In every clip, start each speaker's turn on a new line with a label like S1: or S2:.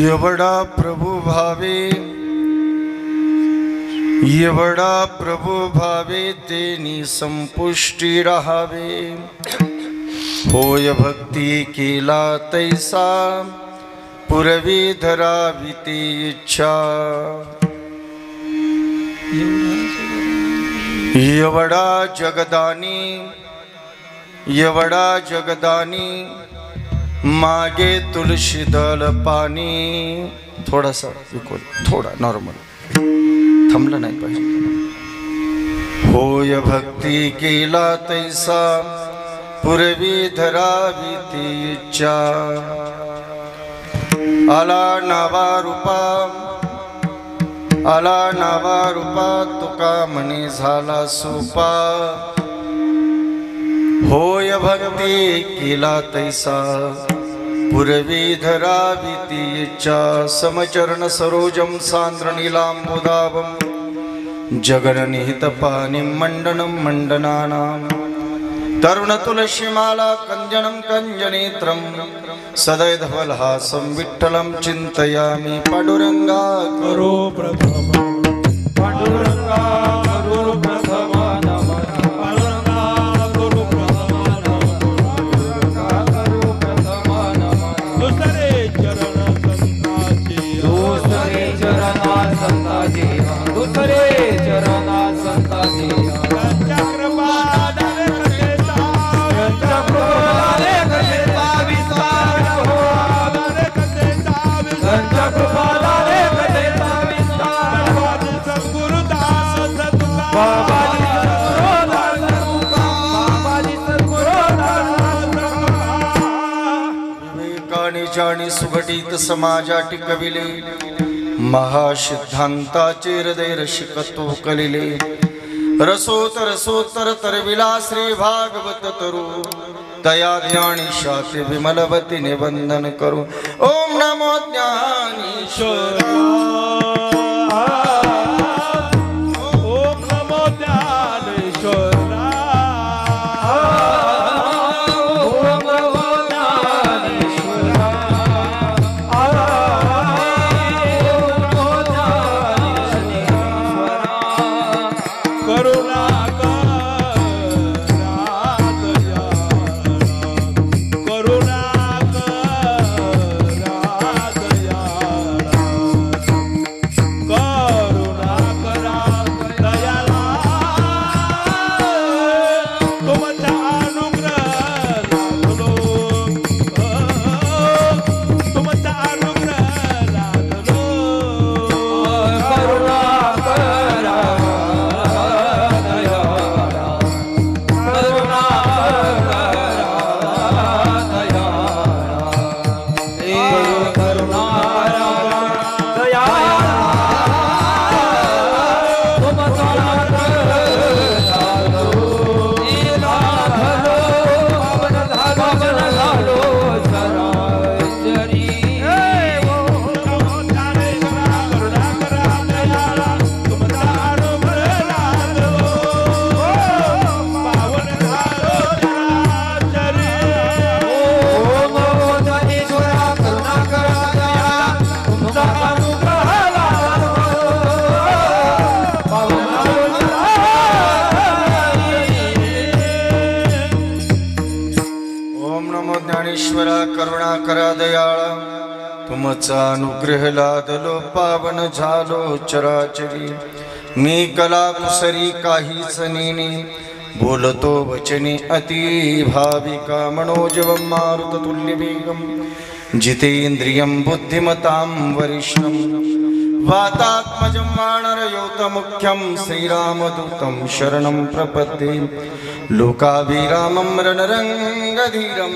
S1: एवढा प्रभु भावे, एवढा प्रभु भावे तेनी संपुष्टी राहावे। होय भक्ती केला तैसा पुरवी धरावी ती इच्छा। एवढा जगदानी, एवढा जगदानी मागे तुलसी दल पाणी। थोडासा विकोल, थोडा नॉर्मल, थांबलं नाही पाहिजे। होय भक्ती केला तैसा पुरवी धरावी ती इच्छा। आला नावा रूपा, आला नावा रूपा तुका म्हणे झाला सोपा। होय भक्ती केला तैसा पुरवी धरावी ती इच्छा। समचरण सरोजम सांद्र नीलांबुदाभं जगन्निहित पाणिं मंडनं मंडनानां। तरुण तुलसीमाला कंजनं कंजनेत्रं सदैधवलहासं विठ्ठलं चिन्तयामि। पांडुरंगा करो प्रथम, पांडुरंगा करो प्रथम जाणी सुघटित समाजा टिकविले। महासिद्धांताचे हृदय रसिकत्व कलिले। रसोत्तर रसोत्तर तरविला श्री भागवत तरु तया ज्ञानी शाते विमलवती निबंधन करू। ओम नमो ज्ञानीश्वराय, ओम नमो ज्ञानेश्वराय। ज्ञानेश्वरा करुणाकरा दयाळा। तुमचा अनुग्रह लादलो पावन झालो चराचरी। मी कला कुसरी काहीच नेने बोलतो वचने अति भाविका मनोजवं मारुततुल्य वेगं जितेन्द्रियं बुद्धिमतां वरिष्ठं वातात्मजं वानरयोतमुख्यं श्रीरामदूतं शरणं प्रपद्ये लोकाभिरामं रणरङ्गधीरं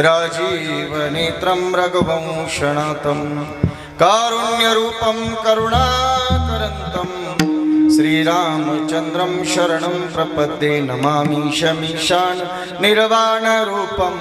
S1: राजीवनेत्रं रघुवंशनाथं कारुण्यरूपं करुणाकरन्तं श्रीरामचन्द्रं शरणं प्रपद्ये नमामि शमीशान निर्वाणरूपं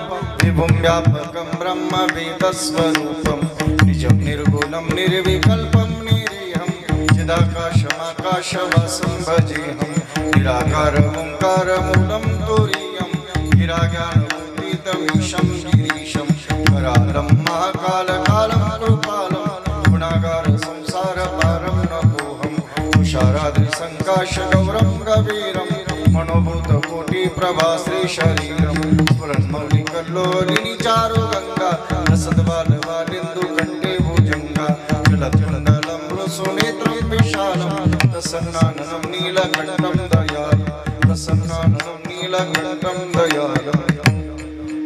S1: विभुं व्यापकं ब्रह्मवेदस्वरूपं निजं निर्गुणं निर्विकल्पं निरीहं चिदाकाशमाकाशवासं भजेऽहं निराकारमोङ्कारमूलं तुरीयं गिराज्ञानमुदितमीशं गिरीशं करालं महाकालकालं कृपालं गुणागार संसारपारं नतोऽहं तुषाराद्रिसङ्काशगौरं गभीरं मनोभूतकोटिप्रभाश्रीशरीरं स्फुरन्मौलिकल्लोलिनी चारुगङ्गा रसद्बालवालिन्दुकण्ठे भुजङ्गा जलत्कुण्डलं मृसुनेत्रं विशालं प्रसन्नाननं नीलकण्ठं दयालं प्रसन्नाननं नीलकण्ठं दयालं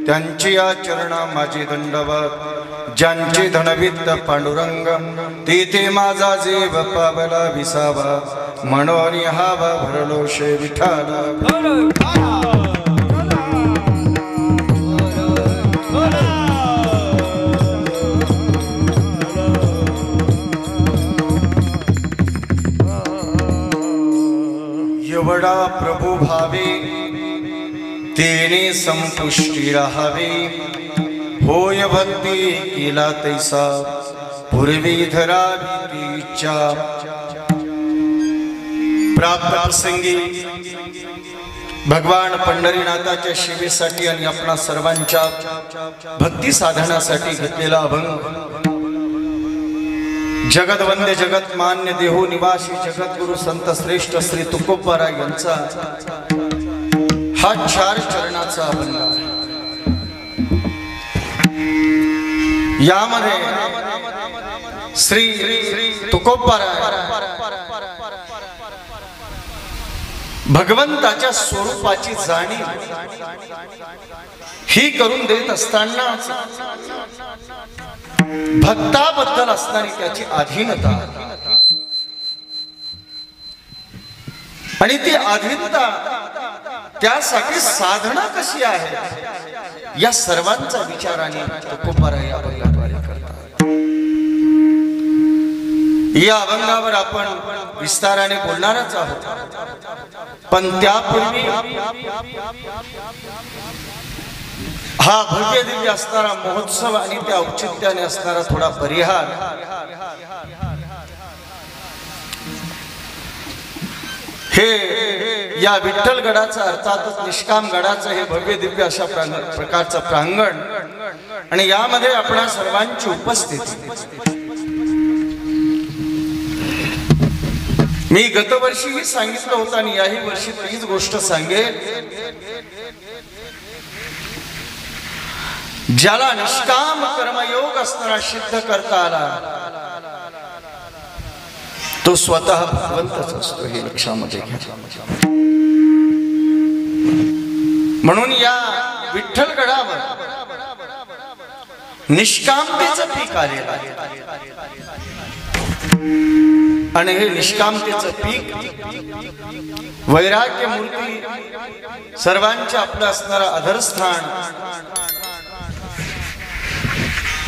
S1: त्यांची आचरणा माझी दंडवत ज्यांची धनविद्द पांडुरंग तेथे माझा जीव पावला विसावा म्हणून हावा भरलो शे विठाला एवढा प्रभू भावे तेने संपुष्टी राहावे होय भक्ती केला तैसा पूर्वी धरावी इच्छा प्राप्त प्रसंगी भगवान पंढरीनाथाच्या सेवेसाठी आणि आपणा सर्वांच्या भक्ती साधनासाठी घेतलेला अभंग जगदवंद्य जगतमान्य देहो निवासी जगद्गुरु संत श्रेष्ठ श्री तुकोबाराय यांचा हा 4 चरणाचा अभंग आहे। यामध्ये श्री तुकोबाराय भगवंताच्या स्वरूपाची जाणीव ही करून देत असताना भक्ताबद्दल असणारी त्याची अधीनता आणि ती अधीनता त्यासाठी साधना कशी आहे या सर्वांचा विचाराने तुकोबाराय या अभंगाद्वारे करतात। या अभंगावर आपण विस्ताराने बोलणारच आहोत, पण त्यापूर्वी हा भव्य दिव्य असणारा महोत्सव आणि त्या औचित्याने असणारा थोडा परिहार हे या विठ्ठलगडाचं अर्थातच निष्काम गडाचं हे भव्य दिव्य अशा प्रकारचं प्रांगण आणि यामध्ये आपणा सर्वांची उपस्थिती। मी गतवर्षीही सांगितलं होतं आणि याही वर्षी तीच गोष्ट सांगेन, ज्याला निष्काम कर्मयोग असणारा सिद्ध करता आला तो स्वतः भगवंतच असतो हे लक्षामध्ये घ्या। म्हणून या विठ्ठलगडावर निष्कामतेचं पीक आलेलं आहे आणि हे निष्कामतेचं पीक वैराग्य मूर्ती सर्वांच्या आपलं असणारा अधरस्थान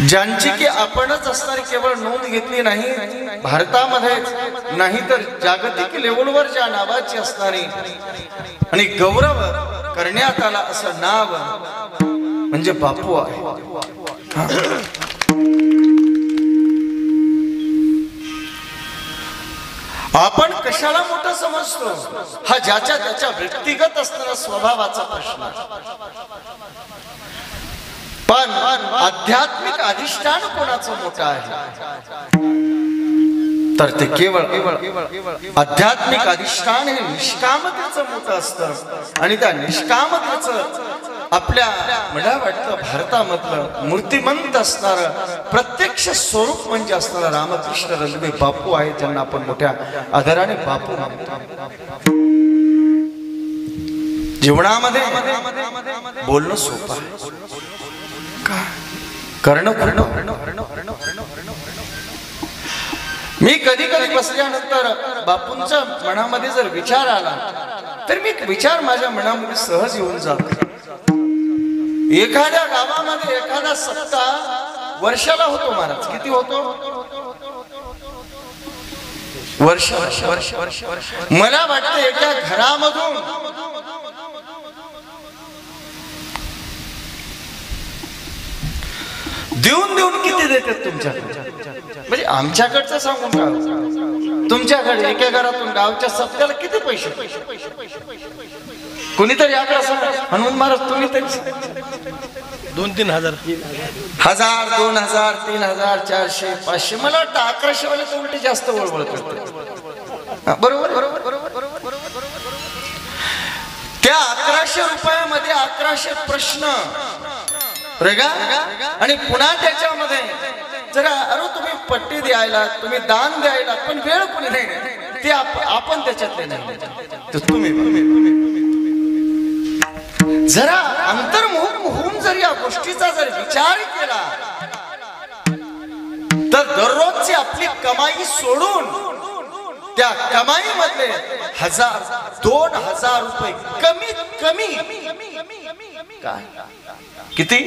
S1: ज्यांची की आपणच असणारी केवळ नोंद घेतली नाही भारतामध्ये नाही तर जागतिक लेवलवर ज्या नावाची असणारी आणि गौरव करण्यात आला असं नाव म्हणजे बापू आहे। आपण कशाला मोठं समजतो हा ज्याच्या त्याच्या व्यक्तिगत असणारा स्वभावाचा प्रश्न, पण आध्यात्मिक अधिष्ठान कोणाचं मोठं आहे तर ते केवळ आध्यात्मिक अधिष्ठान हे निष्कामतेचं मोठं असतं आणि त्या निष्कामतेचं आपल्या मला वाटतं भारतामधलं मूर्तिमंत असणारं प्रत्यक्ष स्वरूप म्हणजे असणारा रामकृष्ण रणवे बापू आहे, ज्यांना आपण मोठ्या आदराने बापू म्हणतो. जीवनामध्ये बोलणं सोपं आहे, करणं. मी कधी कधी बसल्यानंतर बापूंच्या मनामध्ये जर विचार आला तर मी विचार माझ्या मनामध्ये सहज येऊन जातो. एखाद्या गावामध्ये एखादा सप्ताह वर्षाला होतो महाराज. किती होतो? वर्ष. मला वाटतं एका घरामधून देऊन किती देतात तुमच्याकडे? म्हणजे आमच्याकडचं सांगून का तुमच्याकडे एका घरातून गावच्या सप्त्याला किती पैसे? कोणीतरी आकडा सांगा. हनुमान महाराज तुम्ही तरी
S2: 2-3 हजार.
S1: 1000, 2000, 3000, 400, 500. मला वाटतं 1100 वाले तर उलटे जास्त वळवळ करते. बरोबर. त्या 1100 रुपयामध्ये 1100 प्रश्न रेगा आणि पुन्हा त्याच्यामध्ये जरा अरे तुम्ही पट्टी द्यायला, तुम्ही दान द्यायला, पण वेळ कोणी नाही ते आपण त्याच्यातले नाही. तर तुम्ही जरा अंतर्मुख होऊन जर या गोष्टीचा जर विचार केला तर दररोजची आपली कमाई सोडून त्या कमाई मधले 1000-2000 रुपये कमीत कमी काय किती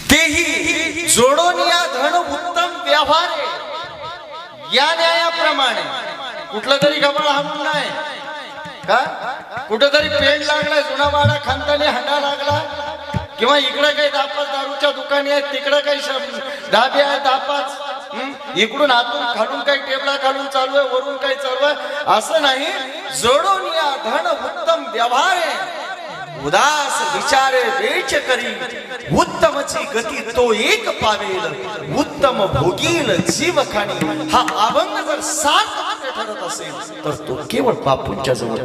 S1: तेही जोडून या धन उत्तम व्यवहार या न्यायाप्रमाणे कुठलं तरी गबाळ हाणून नाही का, कुठेतरी पेंड लागलाय, जुना वाडा खानताने हंडा लागला, किंवा इकडे काही 10-5 दारूच्या दुकाने आहेत, तिकडे काही ढाबे आहेत 10-5, इकडून आतून खालून काही टेबला खालून चालू आहे, वरून काही चालू आहे, असं नाही. जोडून या धन उत्तम व्यवहार उदास विचारे वेच करी, उत्तमची गती तो एक पावेल, उत्तम भोगील जीव खाणी. हा अभंग जर सार्थ ठरत असेल तर तो केवळ बापूंच्या जवळ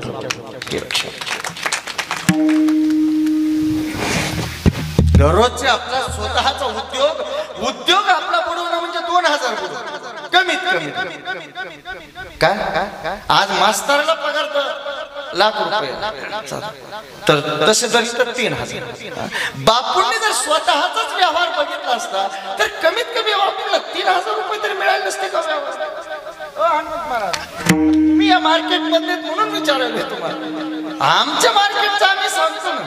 S1: दररोजचे आपला स्वतःचा उद्योग आपला बुडवणं म्हणजे 2000 बुडवणं कमीत कमी. काय आज मास्तराला पगार ₹1,00,000 तर तसे जरी तर 3000. बापूंनी जर स्वतःचाच व्यवहार बघितला असता तर कमीत कमी बापूंना 3000 रुपये तरी मिळाले नसते का व्यवहार? मी या मार्केट मध्ये म्हणून विचारायला तुम्हाला, आमच्या मार्केटचं आम्ही सांगतो ना,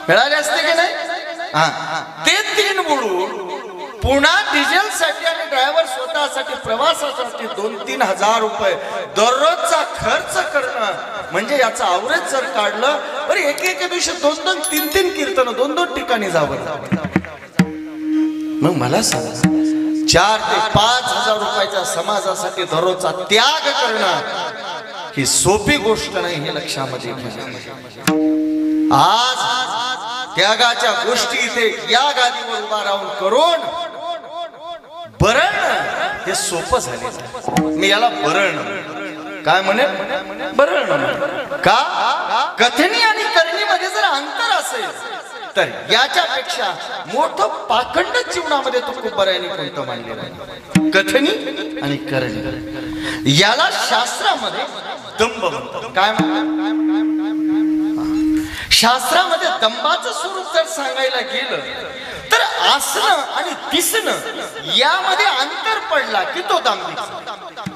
S1: मिळाले असते की नाही? ते 3 बुडून पुन्हा डिझेल साठी आणि ड्रायव्हर स्वतःसाठी प्रवासासाठी 2-3 हजार रुपये दररोजचा खर्च करणं म्हणजे याचा अवरेज जर काढलं तर एके दिवशी 2-2, 3-3 कीर्तन 2-2 ठिकाणी जावं. मग मला सांग 4 ते 5 हजार रुपयाच्या समाजासाठी दररोजचा त्याग करणं ही सोपी गोष्ट नाही, हे लक्षामध्ये घ्या. आज त्यागाच्या गोष्टी इथे या गादीवर उभा राहून करून बरण हे सोपं झाले. मी याला बरण काय म्हणेल? बरण का? कथनी आणि करणीमध्ये जर अंतर असेल तर याच्यापेक्षा मोठं पाखंड जीवनामध्ये तो खूप बऱ्याने कोणतं मानलेलं आहे. कथनी आणि करणी याला शास्त्रामध्ये दंभ म्हणतात. काय शास्त्रामध्ये दंभाचं स्वरूप जर सांगायला गेलं तर आसनं आणि दिसणं यामध्ये अंतर पडला की तो दांभिक.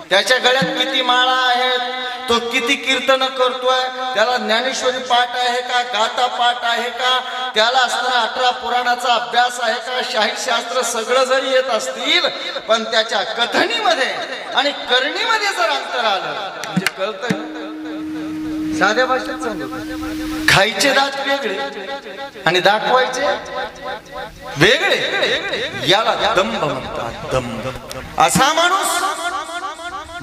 S1: त्याच्या गळ्यात किती माळा आहेत, तो किती कीर्तन करतोय, त्याला ज्ञानेश्वरी पाठ आहे का, गाथा पाठ आहे का, त्याला असणारा 18 पुराणाचा अभ्यास आहे का, शाही शास्त्र सगळं जरी येत असतील पण त्याच्या कथनीमध्ये आणि करणीमध्ये जर अंतर आलं म्हणजे कळतंय. साध्या भाषेत सांगतो, खायचे दात वेगळे आणि दाखवायचे वेगळे, याला दंभ म्हणतात. दंभ असा माणूस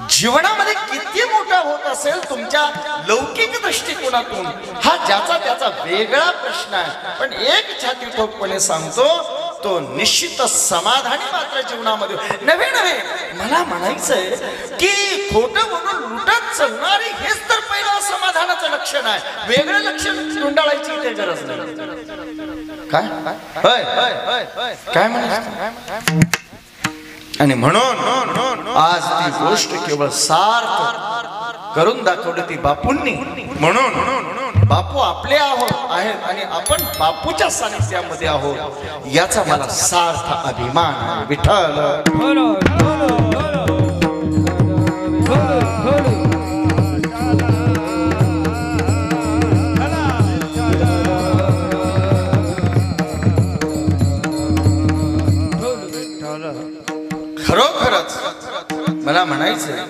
S1: जीवनामध्ये किती मोठा होत असेल तुमच्या लौकिक दृष्टिकोनातून हा ज्याचा त्याचा वेगळा प्रश्न आहे. पण एक छाती ठोकपणे सांगतो, तो निश्चितच समाधानी मात्र जीवनामध्ये नव्हे नव्हे मला म्हणायचंय की खोटं बोलून लुटत चालणारी हेच तर पहिलं समाधानाचं लक्षण आहे. वेगळं लक्षण धुंडाळायची इथे गरज नाही. काय काय म्हणायचं? आणि म्हणून आज ती गोष्ट केवळ सार्थ करून दाखवली ती बापूंनी. म्हणून बापू आपले आहेत आणि आपण बापूच्या सानिध्यामध्ये आहोत याचा मला सार्थ अभिमान आहे. विठ्ठल खरोखरच मला म्हणायचं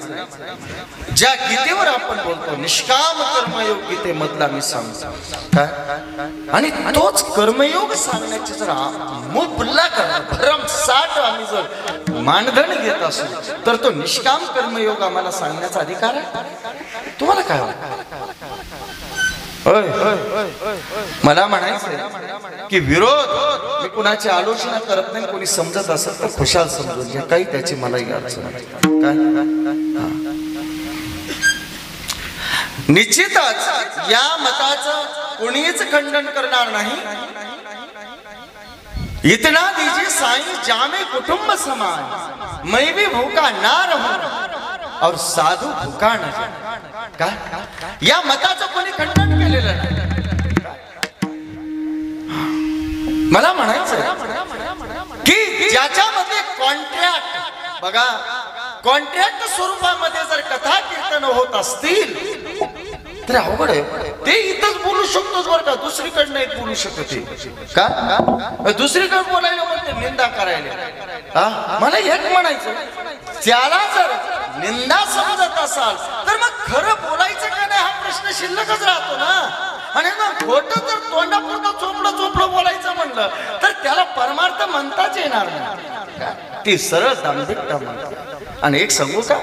S1: ज्या गीतेवर आपण बोलतो निष्काम कर्मयोग गीतेमधला मी सांगतो काय आणि तोच कर्मयोग सांगण्याचे जर मुबलक भरमसाठ आम्ही जर मानधन घेत असू तर तो निष्काम कर्मयोग आम्हाला सांगण्याचा अधिकार आहे. तुम्हाला काय मला म्हणायचं की विरोध मी कुणाची आलोचना करत नाही. कोणी समजत असेल तर खुशाल समजून घ्या. काही त्याची मला अडचण काय निश्चितच या मताचं कोणीच खंडन करणार नाही. इतना दीजिए साईं जामे कुटुंब समान मैं भी भूखा ना रहूं और साधू भूखा न जाए. का या मताचं कोणी खंडन केलेलं नाही. मला म्हणायचं की ज्याच्यामध्ये कॉन्ट्रॅक्ट बघा कॉन्ट्रॅक्ट स्वरूपामध्ये जर कथा कीर्तन होत असतील तर अवघड आहे. ते इथंच बोलू शकतो बरं का दुसरीकडे नाही बोलू शकत. का दुसरीकडे बोलायला म्हणते निंदा करायला. मला एक म्हणायचं त्याला जर निंदा समजत असाल तर मग खरं बोलायचं का नाही हा प्रश्न शिल्लकच राहतो ना. आणि मग खोटं जर तोंडापुरतं चोपडं बोलायचं म्हणलं तर त्याला परमार्थ म्हणताच येणार नाही. ती सरळ दांभिकता म्हणतात. आणि एक सांगू का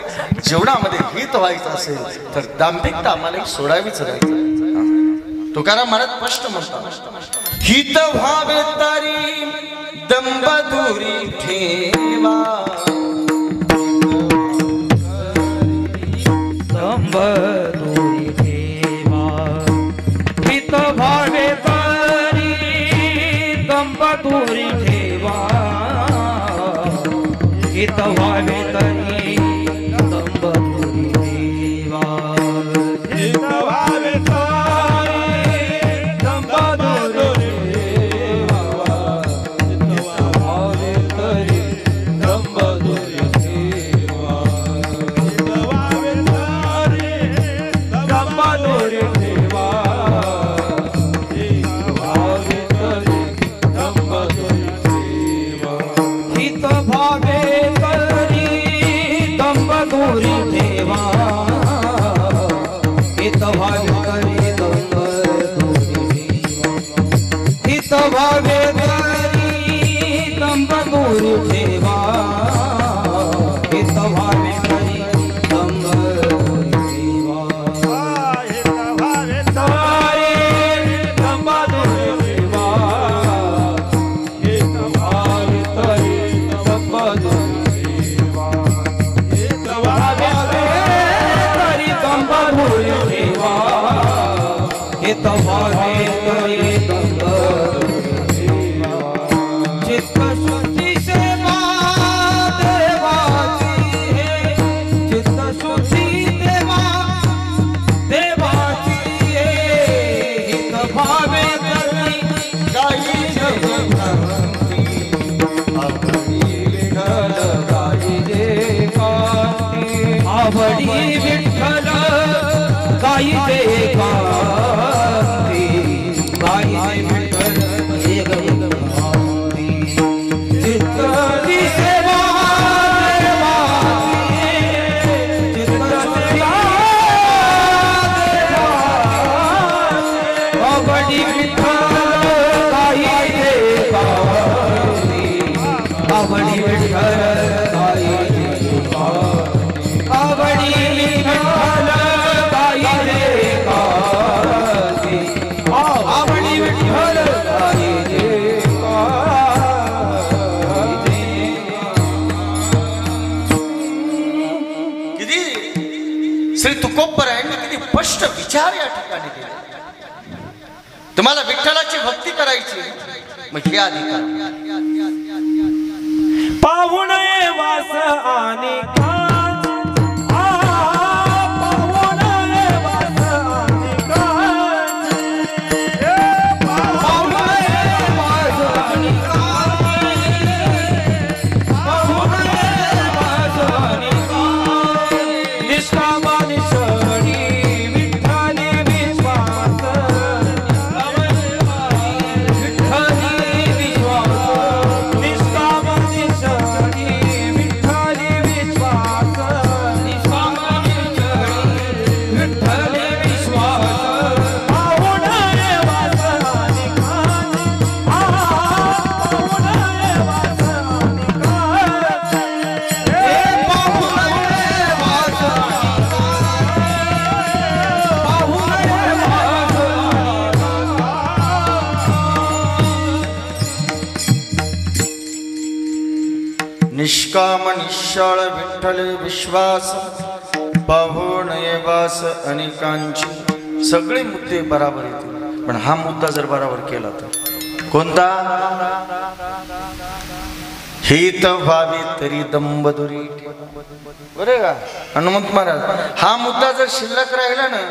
S1: जीवनामध्ये हित व्हायचं असेल तर दांभिकता आम्हाला सोडावीच राहायचं. तुकाराम महाराज स्पष्ट म्हणतात हित व्हावे तरी दंबधुरी ठेवा
S2: दंबधुरी ठेवा हित व्हावे तरी दंबधुरी ठेवा हित व्हावे तरी दंबधुरी ठेवा हित व्हावे तरी दंबधुरी ठेवा हित व्हावे तरी दंबधुरी ठेवा हित व्हावे तरी दंबधुरी ठेवा हित व्हावे तरी दंबधुरी ठेवा हित व्हावे दंबधुरी ठेवा हित व्हावे तरी दंबधुरी हित व्हावे तरी दंबधुरी ठेवा हित व्हावे तरी दंबधुरी ठेवा हित व्हावे तरी दंबधुरी ठेवा हित व्हावे तरी दंबधुरी हित व्हावे तरी दंबधुरी ठेवा चित्त शुद्धी सेवा देवाची चित्त शुद्धी देवा देवाची हित व्हावे तरी गायी जगभरती आवडी विठ्ठल गायी जे कांती आवडी विठ्ठल गायी जे कांती गायी विठ्ठल एक कांती चित्तची सेवा देवाची चित्तची आवडी विठ्ठल गायी जे कांती आवडी विठ्ठल गायी जे कांती आवडी विठ्ठल गायी जे कांती
S1: विशिष्ट विचार या ठिकाणी केले. तुम्हाला विठ्ठलाची भक्ती करायची मग हे अधिकार.
S2: पाहुण वास आणि
S1: निष्काम निश्चळ विठ्ठल विश्वास पाहुण वास अनेकांची. सगळे मुद्दे बराबर येतील पण हा मुद्दा जर बराबर केला तर कोणता? हित व्हावी तरी दंबदुरी. बरे का हनुमंत महाराज, हा मुद्दा जर शिल्लक राहिला ना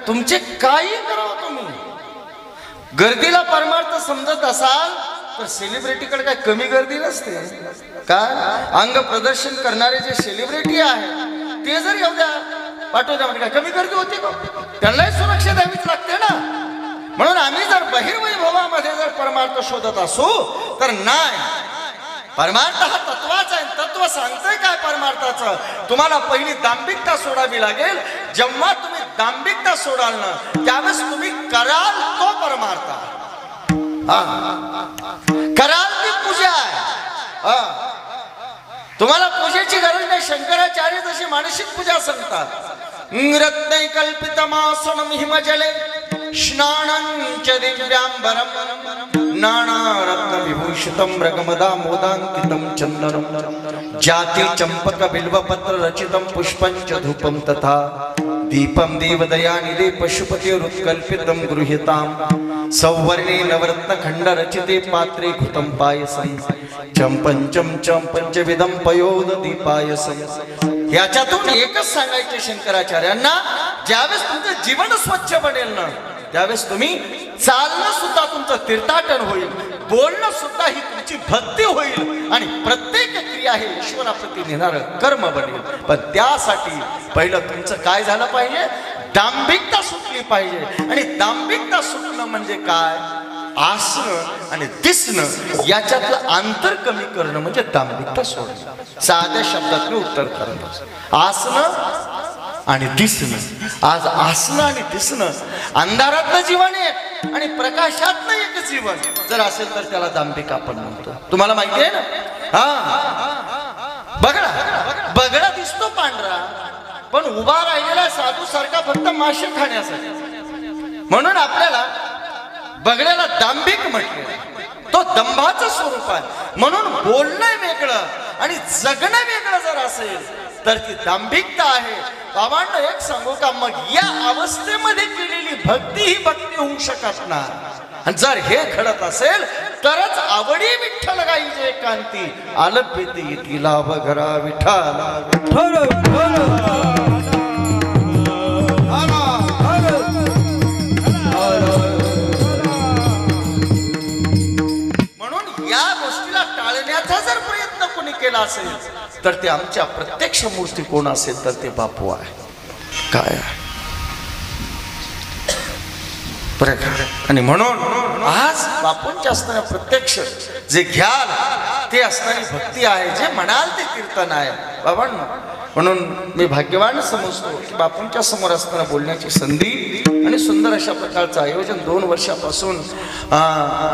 S1: तुमचे काही करावं तुम्ही. गर्दीला परमार्थ समजत असाल तर सेलिब्रिटीकडे काय कमी गर्दी नसते का? अंग प्रदर्शन करणारे जे सेलिब्रिटी आहेत ते जर एवढ्या पाठवत्या म्हणजे काय कमी गर्दी होती का? त्यांनाही सुरक्षा द्यावीच लागते ना. म्हणून आम्ही जर बहिर्वैभवामध्ये जर परमार्थ शोधत असू तर नाही. परमार्थ हा तत्वाचा आहे. तत्व सांगतंय काय परमार्थाचं? तुम्हाला पहिली दांभिकता सोडावी लागेल. जेव्हा तुम्ही दांभिकता सोडाल ना त्यावेळेस तुम्ही कराल तो परमार्थ. कराल ती पूजा आहे. तुम्हाला पूजेची गरज नाही. शंकराचार्य जशी मानसिक पूजा सांगतात. रत्नै कल्पितमासनं हिमजले स्नानं च दिव्यांबरं नानारत्न विभूषितं मृगमदामोदांकितं चन्दनं जाति चंपक बिल्वपत्र रचितं पुष्पं च धूपं तथा दीपं देवदयानिधे पशुपतिरुत्कल्पितं गृह्यताम् सौवर्णे नवरत्न खंड रचिते पात्रे घृतं पायसं चंपंचम पंचविधं पयोद दीपायसं. याच्यातून एकच सांगायचे शंकराचार्यांना, ज्यावेळेस तुमचं जीवन स्वच्छ बनेल ना त्यावेळेस तुम्ही चालणं सुद्धा तुमचं तीर्थाटन होईल, बोलणं सुद्धा ही तुमची भक्ती होईल आणि प्रत्येक क्रिया हे ईश्वराप्रती नेणारं कर्म बनेल. पण त्यासाठी पहिलं तुमचं काय झालं पाहिजे? दांभिकता सुटली पाहिजे. आणि दांभिकता सुटणं म्हणजे काय? आसनं आणि दिसणं याच्यातलं अंतर कमी करणं म्हणजे दांभिकता सोडणं. साध्या शब्दात मी उत्तर करत. आसनं आणि दिसणं. आज आसनं आणि दिसणं, अंधारातलं जीवन एक आणि प्रकाशातलं एक जीवन जर असेल तर त्याला दांभिक आपण म्हणतो. तुम्हाला माहिती आहे ना? हा बगडा बगडा दिसतो पांढरा पण उभा राहिलेला साधू सारखा फक्त मासे खाण्यासाठी. म्हणून आपल्याला बगड्याला दांभिक म्हटले. तो दंभाचं स्वरूप आहे. म्हणून बोलणं वेगळं आणि जगणं वेगळं जर असेल तर ती दांभिकता आहे. बाबांना एक सांगू का, मग या अवस्थेमध्ये केलेली भक्ती ही भक्ती होऊ शकत नाही. आणि जर हे घडत असेल तरच आवडी विठ्ठल गाईचे एकांती आलपेती येतीला बघरा विठ्ठला. म्हणून या गोष्टीला टाळण्याचा जर प्रयत्न कोणी केला असेल तर ते आमच्या प्रत्यक्ष मूर्ती कोण असेल तर ते बापू आहे. काय आहे आणि म्हणून आज बापूंच्या असणाऱ्या प्रत्यक्ष जे घ्याल ते असणारी भक्ती आहे, जे म्हणाल ते कीर्तन आहे बाबांनो. म्हणून मी भाग्यवान समजतो की बापूंच्या समोर असताना बोलण्याची संधी आणि सुंदर अशा प्रकारचं आयोजन 2 वर्षापासून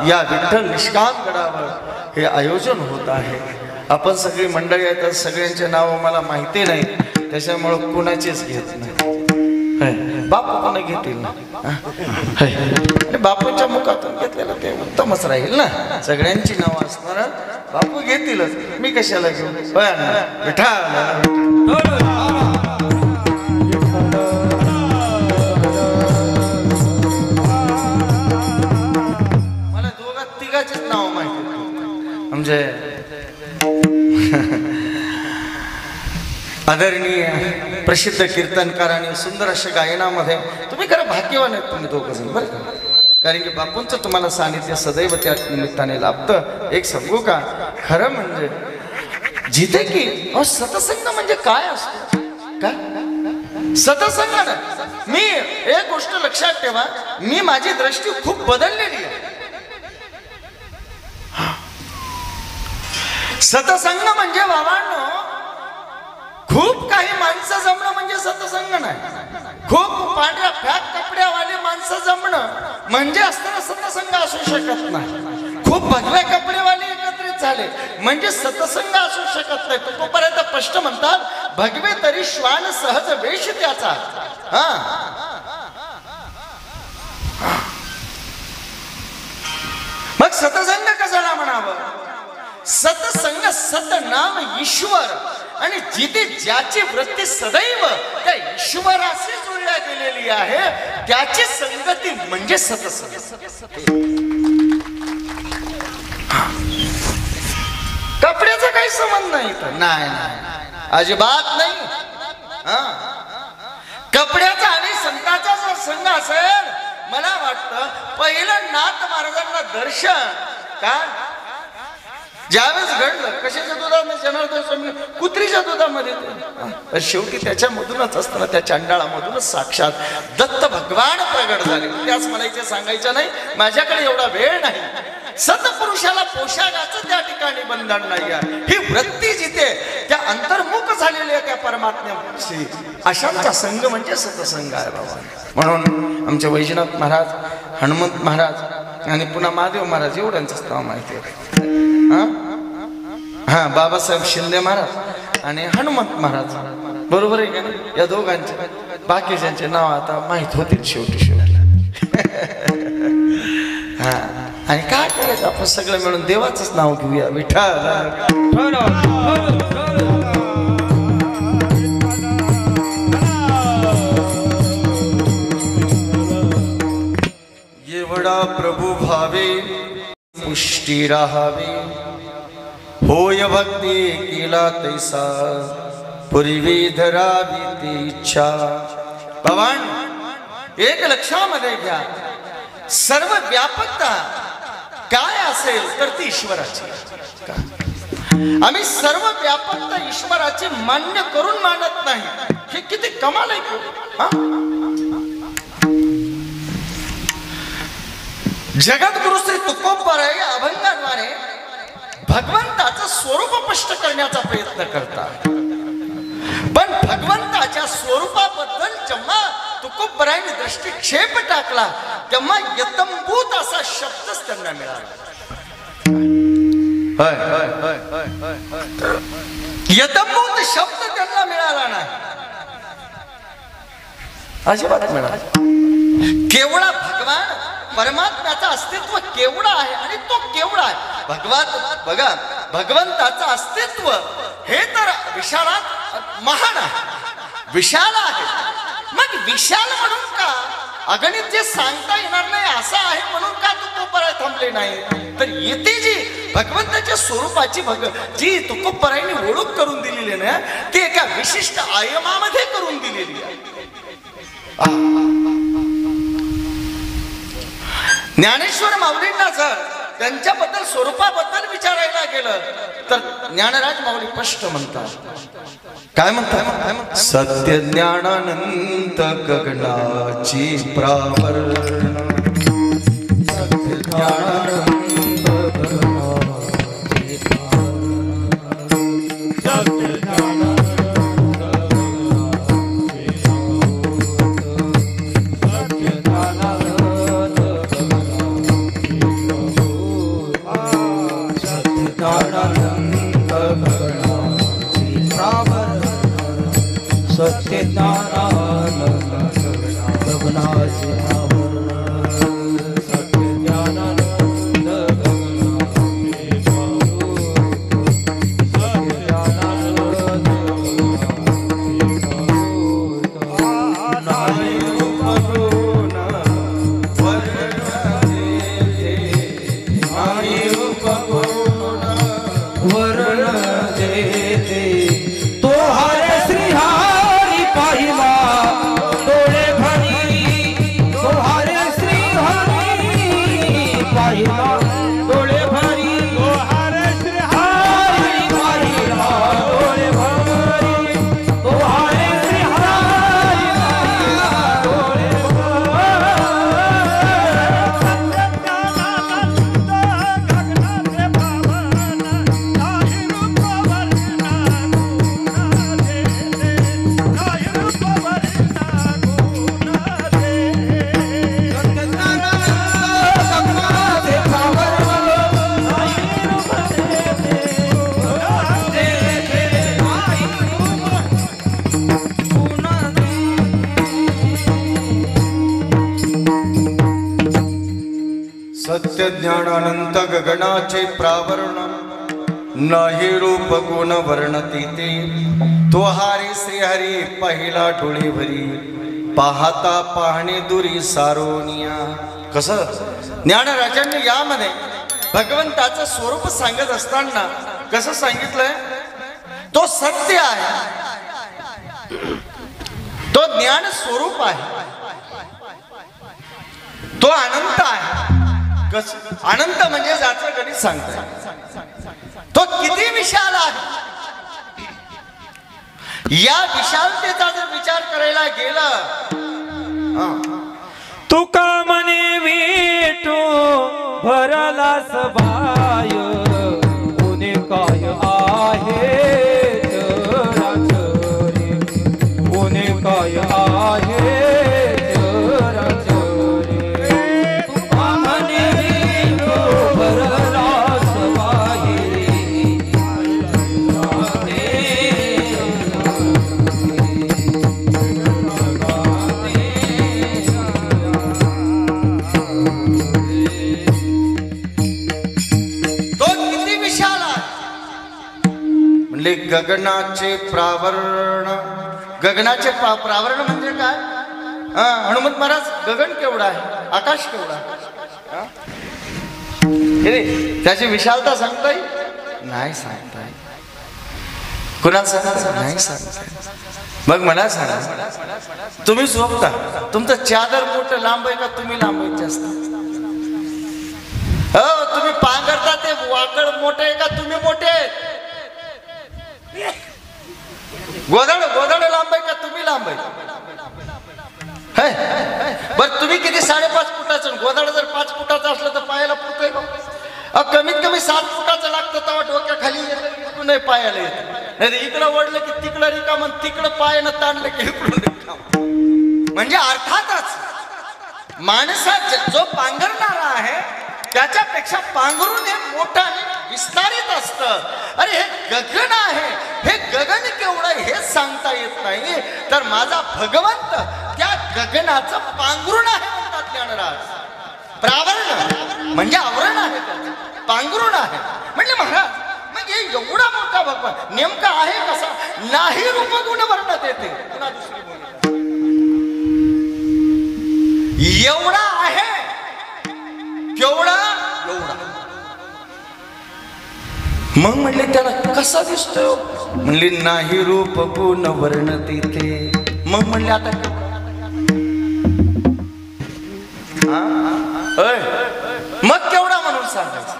S1: या विठ्ठल निष्काम गडावर हे आयोजन होत आहे. आपण सगळी मंडळी आहेत, सगळ्यांचे नाव मला माहिती नाही त्याच्यामुळं कुणाचेच घेत नाही. बापू कोणा घेतील ना, बापूंच्या मुखातून घेतलेलं ते उत्तमच राहील ना. सगळ्यांची नावं असणार बापू घेतीलच, मी कशाला घेऊ. विठ्ठल आदरणीय प्रसिद्ध कीर्तनकार आणि सुंदर अशा गायनामध्ये तुम्ही खरं भाग्यवान आहेत तुम्ही दोघं जण बरं का. कारण की बापूंचं तुम्हाला सानिध्य सदैव त्या निमित्ताने लाभतं. एक सांगू का, खरं म्हणजे जिथे की सतसंग म्हणजे काय असतो का, सतसंग ना. मी एक गोष्ट लक्षात ठेवा, मी माझी दृष्टी खूप बदललेली आहे. सतसंग म्हणजे बाबांनो खूप काही माणसं जमणं म्हणजे सतसंग नाही. खूप पांढऱ्या फॅक कपड्यावाले माणसं जमणं म्हणजे असताना सतसंग असू शकत नाही. खूप भगव्या कपडेवाले एकत्रित झाले म्हणजे सतसंग असू शकत नाही. तुकोपर्यंत स्पष्ट म्हणतात, भगवे तरी श्वान सहज वेश त्याचा. मग सतसंग कशाला म्हणावं? सतसंग सत नाम ईश्वर, आणि जिथे ज्याची वृत्ती सदैव त्या ईश्वराशी जोडल्या गेलेली आहे त्याची संगती म्हणजे सतसंग. कपड्याचा काही संबंध नाही तर नाही, अजिबात नाही. कपड्याचा आणि संतांचा जर संघ असेल, मला वाटतं पहिलं नाथ महाराजांना दर्शन का ज्यावेळेस घडलं कशाच्या दुधामध्ये, जनार्दन स्वामी कुत्रीच्या दुधामध्ये, शेवटी त्याच्यामधूनच असताना त्या चांडाळामधूनच साक्षात दत्त भगवान प्रगट झाले. त्याच मला इथे सांगायचं नाही, माझ्याकडे एवढा वेळ नाही. सतपुरुषाला पोशाखाचं त्या ठिकाणी बंधन नाही आहे. ही वृत्ती जिथे त्या अंतर्मुख झालेली आहे त्या परमात्म्याशी, अशांचा संघ म्हणजे सतसंग आहे बाबा. म्हणून आमचे वैजनाथ महाराज, हनुमंत महाराज आणि पुन्हा महादेव महाराज एवढ्यांचंच नाव माहिती आहे. बाबासाहेब शिंदे महाराज आणि हनुमंत महाराज, बरोबर आहे का नाही? या दोघांचे बाकीच्यांचे नाव आता माहित होतील शेवटी. आणि काय करायचं, आपण सगळं मिळून देवाचंच नाव घेऊया, विठ्ठल. एवढा प्रभू भावे पुष्टी राहावे, होय भक्ती केला तैसा पूर्वी धरावी ती इच्छा. भगवान एक लक्षामध्ये घ्या, सर्व व्यापकता काय असेल तर ती ईश्वराची. आम्ही सर्व व्यापकता ईश्वराची मान्य करून मानत नाही. हे किती कमाल आहे. जगद्गुरु श्री तुकोबराय अभंगाद्वारे भगवंताचं स्वरूप स्पष्ट करण्याचा प्रयत्न करतात. पण भगवंताच्या स्वरूपाबद्दल जेव्हा तुकोबरायने दृष्टिक्षेप टाकला तेव्हा यतंभूत असा शब्दच त्यांना मिळाला. यतंभूत शब्द त्यांना मिळाला नाही, अजिबात मिळाला. केवळा भगवान परमात्म्याचं अस्तित्व केवढा आहे आणि तो केवढा आहे. बघा, भगवंताचं अस्तित्व हे तर विशालात महान आहे, विशाल आहे. मग विशाल म्हणून का, अगणित जे सांगता येणार नाही असं आहे म्हणून का तुकोबराय थांबले नाही? तर येथे जी भगवंताच्या स्वरूपाची जी तुकोबरायने ओळख करून दिलेली ना, ती एका विशिष्ट आयमामध्ये करून दिलेली आहे. ज्ञानेश्वर माऊलींना जर त्यांच्याबद्दल स्वरूपाबद्दल विचारायला गेलं तर ज्ञानराज माऊली स्पष्ट म्हणतात. काय म्हणतात? सत्य ज्ञानानंत गगनाची प्रावरण, सत्य ज्ञानानंत गगनाची प्रावरण, सत्य ज्ञानानंत
S2: वरण देते तो हरे श्री पाहिला डोळे भरी तो हार श्री हरी पाहिला डोळे भरी तो हार श्री हरी पाहिला डोळे
S1: सत्य ज्ञान अनंत गगनाचे प्रावरण नाही रूप गुण वर्णती ते तो हारी श्रीहरी पहिला डोळे भरी पाहता पाहणे दुरी सारोनिया. कसं ज्ञानराजांनी यामध्ये भगवंताचं स्वरूप सांगत असताना कसं सांगितलंय, तो सत्य आहे, तो ज्ञान स्वरूप आहे, तो अनंत आहे. अनंत म्हणजे ज्याचं गणित सांगताय, तो किती विशाल आहे. या विशालतेचा जर विचार करायला गेला,
S2: तुका मने विठू भरला सभाय कोणी काय आहे चराचरी कोणी काय आहे
S1: गगनाचे प्रावरण. गगनाचे प्रावरण म्हणजे काय? हनुमंत महाराज, गगन केवढा आहे, आकाश केवढा आहे, त्याची विशालता सांगता येईल? नाही सांगता येईल. कुणाला सांगा? नाही सांगता येईल. मग मला सांगा, तुम्ही झोपता, तुमचं चादर मोठं लांब आहे का तुम्ही लांब आहे जास्त? हो, तुम्ही पांघरता ते वाकड मोठे आहे का तुम्ही मोठे आहेत? गोदड गोदड लांब आहे का तुम्ही लांब आहे? बर तुम्ही किती 5.5 फुटाचं, गोदड जर 5 फुटाचं असलं तर पायाला पुरतोय का? कमीत कमी 7 फुटाचं लागतं तेव्हा डोक्याखाली येतं, नाही पायाला येतं. नाही इकडं ओढलं की तिकडं रिकाम, तिकडं पायानं ताणलं की इकडून रिकाम. म्हणजे अर्थातच माणसात जो पांघरणारा आहे त्याच्यापेक्षा पांघरून हे मोठं आणि विस्तारित असतं. अरे हे गगन आहे, हे गगन केवढं हे सांगता येत नाही, तर माझा भगवंत त्या गगनाचं पांघरून आहे म्हणतात ज्ञानराज. प्रावरण म्हणजे आवरण आहे, पांघरून आहे. म्हणजे महाराज, मग हे एवढा मोठा भगवान नेमका आहे कसा? नाही रूप गुण वर्णत येते. पुन्हा दुसरी एवढा आहे, केवढा एवढा. मग म्हणले त्याला कसा दिसतो? म्हणले नाही रूप गुण वर्णते ते. मग म्हणले आता मग केवढा म्हणून सांगायचं?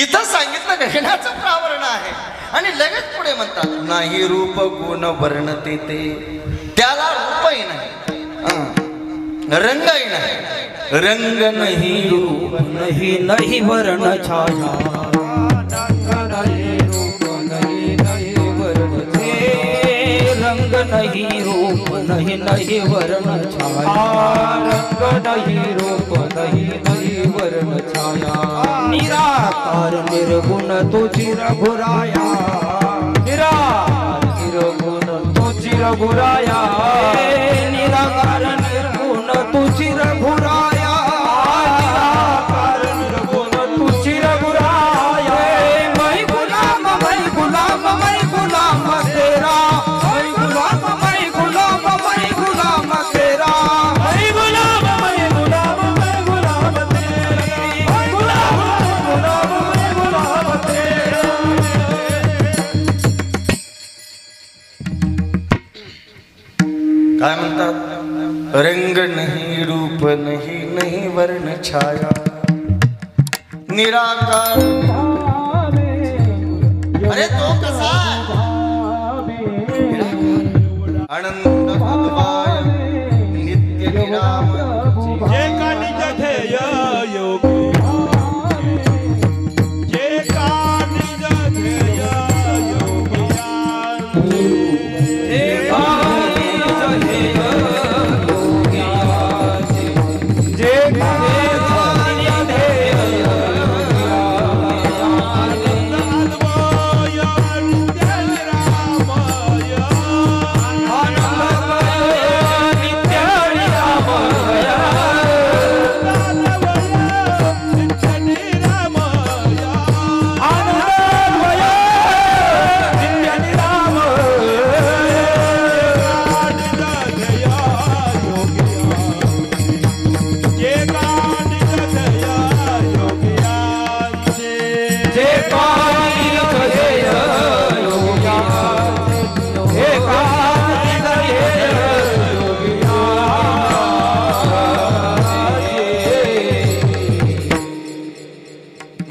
S1: इथं सांगितलं गगनाचं प्रावरण आहे आणि लगेच पुढे म्हणतात नाही रूप गुण वर्णते ते. त्याला रूपही नाही, रंगही नाही, रंग नहीं रूप
S2: नहीं नहीं वर्ण छाया, रंग नहीं रूप नहीं नहीं वर्ण छाया, रंग नहीं रूप नहीं नहीं वर्ण छाया. निराकार निर्गुण तुझी रघुराया, निराकार निर्गुण तुझी रघुराया, निराकार निर्गुण तुझी रघुराया, निराकार निर्गुण तुझी रघुराया. मैं गुलाम तेरा, मैं गुलाम मैं गुलाम मैं गुलाम तेरा, मैं गुलाम मैं गुलाम मैं गुलाम तेरा, मैं गुलाम मैं गुलाम तेरा.
S1: काय म्हणतात? रंग नहीं रूप नहीं नहीं वर्ण छाया. निराकार अरे तो कसा आनंद अद्वय नित्य निराम
S2: जे का निज ध्येय योगी जे का निज ध्येय योगी जे का निज ध्येय योगी जे का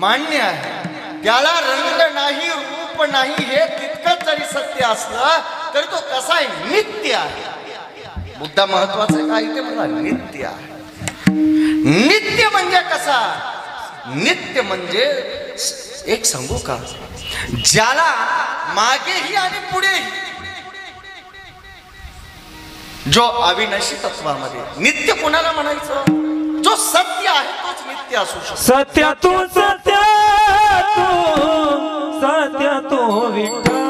S1: मान्य आहे त्याला रंग नाही रूप नाही हे तितकंच जरी सत्य असलं तरी तो कसा आहे नित्य आहे मुद्दा महत्वाचा आहे काय ते मला नित्य आहे नित्य म्हणजे कसा नित्य म्हणजे एक सांगू का ज्याला मागेही आणि पुढेही जो अविनाशी तत्वामध्ये नित्य कोणाला म्हणायचं जो सत्य आहे तोच नित्य असू शकतो
S2: सत्य तू विठ्ठल सत्य तू विठ्ठल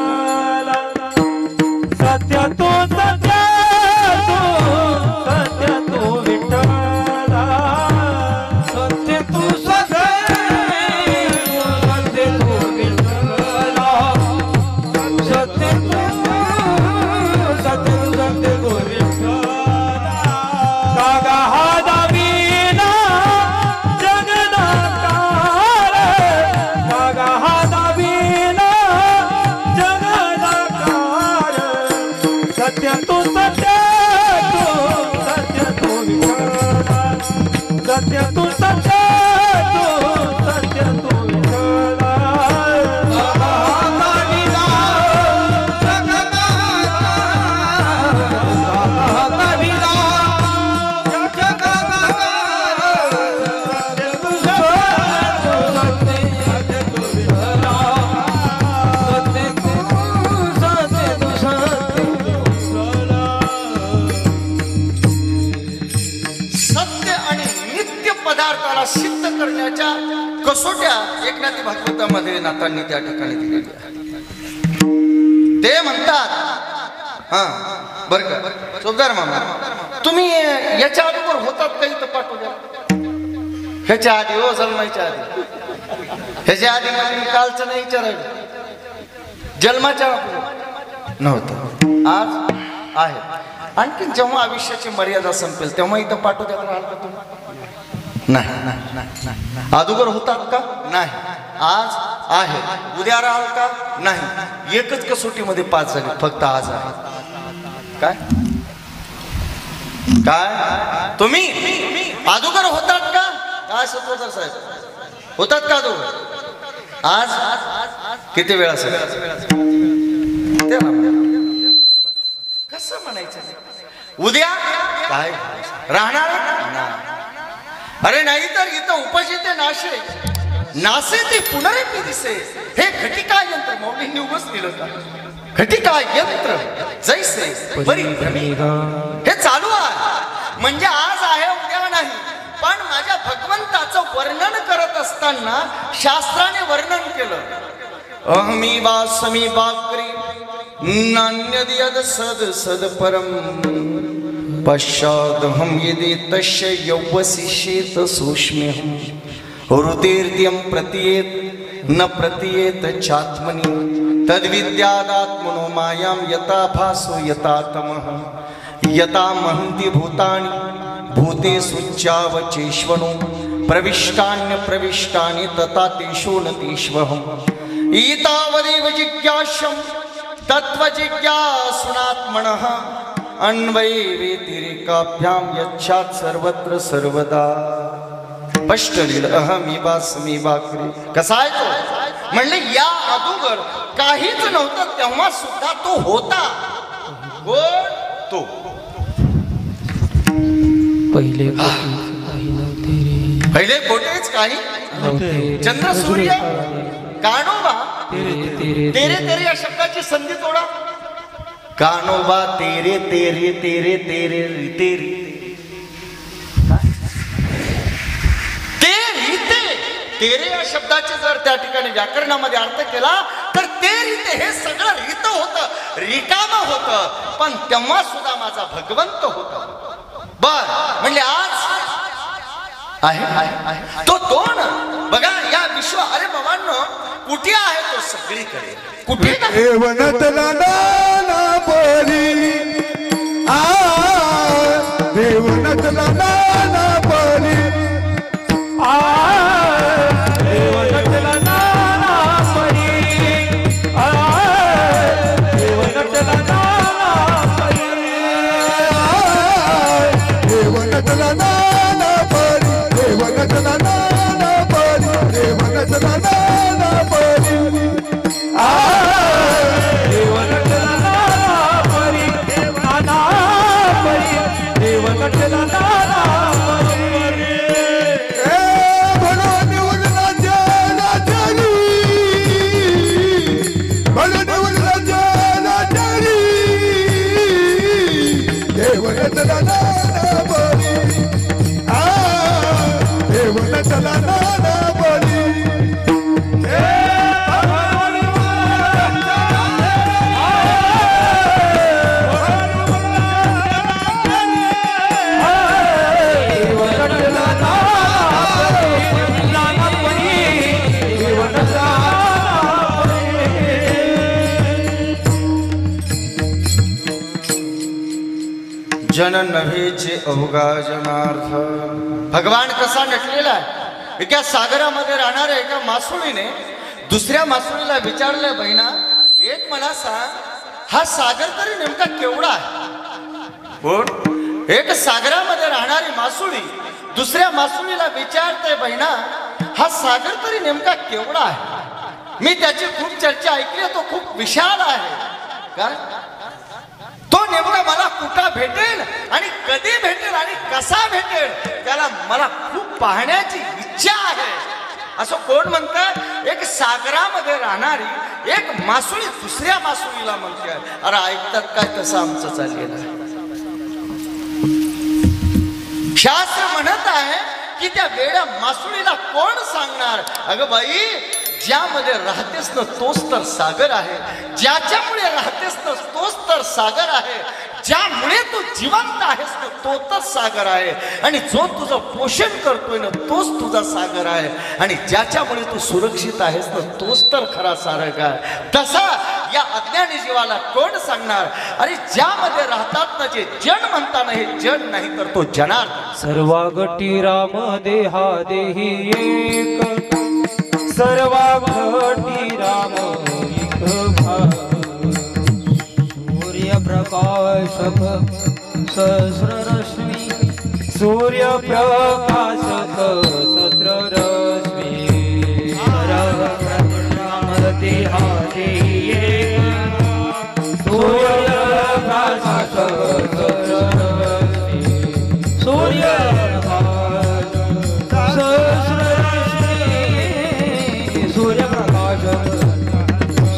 S2: सत्य तू
S1: सिद्ध करण्याच्या कसोट्या एकनाथी भागवतामध्ये नाथांनी त्या ठिकाणी दिलेल्या ते म्हणतात हा बरं का चोपदार मामा तुम्ही याच्या अगोदर होतात काही तर पाठवू द्या ह्याच्या आधी हो जन्माच्या आधी ह्याच्या आधी म्हणजे कालचं नाही विचारायचं जन्माच्या नव्हतं आज आहे आणखी जेव्हा आयुष्याची मर्यादा संपेल तेव्हा इथं पाठवू द्या राहाल का तुम्ही नाही अगोदर होतात का नाही आज आहे उद्या राहाल का नाही एकच कसोटीमध्ये 5 झाले फक्त आज आहे काय काय तुम्ही अगोदर होतात का काय सत्वतर साहेब होतात का अगोदर आज किती वेळा असेल कसं म्हणायचं उद्या काय राहणार अरे नाही तर इथं उपजिते नासे ते पुनरेपी दिसे हे घटिका यंत्र मौलींनी उभंच लिहिलं का घटिका यंत्र जैसे बरी हे चालू आहे म्हणजे आज आहे उद्या नाही पण माझ्या भगवंताचं वर्णन करत असताना शास्त्राने वर्णन केलं अहमी वासमी बाकरी नान्यद सद सद परम पश्चादहं यदि तस्य यौवसिष्येत सूक्ष्म्यहं हृदयेर्द्यं प्रतीयेत न प्रतीयेत चात्मनि तद्विद्यादात्मनो मायां यथा भासो यथा तमः यथा महन्ति भूतानि भूतेषु चावचेष्वनो प्रविष्टान्य प्रविष्टानि तथा तेषु न तेष्वहम् एतावदेव जिज्ञास्यं तत्त्वजिज्ञासुनात्मनः अन्वये व्यतिरेकाभ्यां यच्छात् सर्वत्र सर्वदा स्पष्ट लिहिलं अहमी बासमी बाकरी. कसा आहे तो? म्हणले या अगोदर काहीच नव्हतं तेव्हा सुद्धा तो होता. कोण तो?
S2: पहिले
S1: कोटेच काही चंद्र सूर्य कानोबा तेरे तेरे या शब्दाची संधी तोडा. कानोबा तेरे तेरे तेरे तेरे तेरे तेरे या शब्दाचे जर त्या ठिकाणी व्याकरणामध्ये अर्थ केला तर ते रीते हे सगळं रीत होतं, रिकाम होतं, पण तेव्हा सुद्धा माझा भगवंत होता. बर म्हणजे आज आहे तो दोन. बघा या विश्व अरे बाबांनो कुठे आहे तो? सगळीकडे. कुठे
S3: देवनतला नाना परी आ देवनतला नाना परी
S2: आ देवनतला नाना परी आ देवनतला नाना परी
S3: देवनतला नाना परी देवनतला नाना परी देवनतला नाना परी आ
S2: देवनतला नाना परी नाना परी देवनतला नाना परी.
S3: देवनतला नाना परी आ देवनतला नाना परी
S1: जन नव्हेचे अवघा जनार्थ. भगवान कसा नटलेला आहे. एका सागरामध्ये राहणाऱ्या एका मासुळीने दुसऱ्या मासुळीला विचारलं बहिणा एक मला सांग हा सागर तरी नेमका केवढा आहे? कोण? एक सागरामध्ये राहणारी मासुळी दुसऱ्या मासुळीला विचारते बहिणा हा सागर तरी नेमका केवढा आहे? मी त्याची खूप चर्चा ऐकली तो खूप विशाल आहे. काय तो नेमका मला कुठं भेटेल आणि कधी भेटेल आणि कसा भेटेल त्याला मला खूप पाहण्याची इच्छा आहे. असं कोण म्हणतात? एक सागरामध्ये राहणारी एक मासुळी दुसऱ्या मासुळीला म्हणते. अरे ऐकतात काय कसं आमचं चाललेलं आहे? शास्त्र म्हणत आहे की त्या वेड्या मासुळीला कोण सांगणार? अगं बाई ज्यामध्ये राहतेस ना तोच तर सागर आहे. ज्याच्यामुळे राहतेस ना तोच तर सागर आहे. ज्यामुळे तू जिवंत आहेस ना तो तर सागर आहे. आणि जो तुझं पोषण करतोय ना तोच तुझा सागर आहे. आणि ज्याच्यामुळे तू सुरक्षित आहेस ना तोच तर खरा सागर आहे. तसा या अज्ञानी जीवाला कोण सांगणार? अरे ज्यामध्ये राहतात ना जे जन म्हणताना हे जन नाही तर तो जनार्दन.
S2: सर्वागटी राम देहा देही एक सर्वागटी राम एक भाव. सूर्यप्रकाशक सहस्ररश्मी सूर्यप्रकाशक सहस्ररश्मी राम देहा देही एक सूर्यप्रकाशक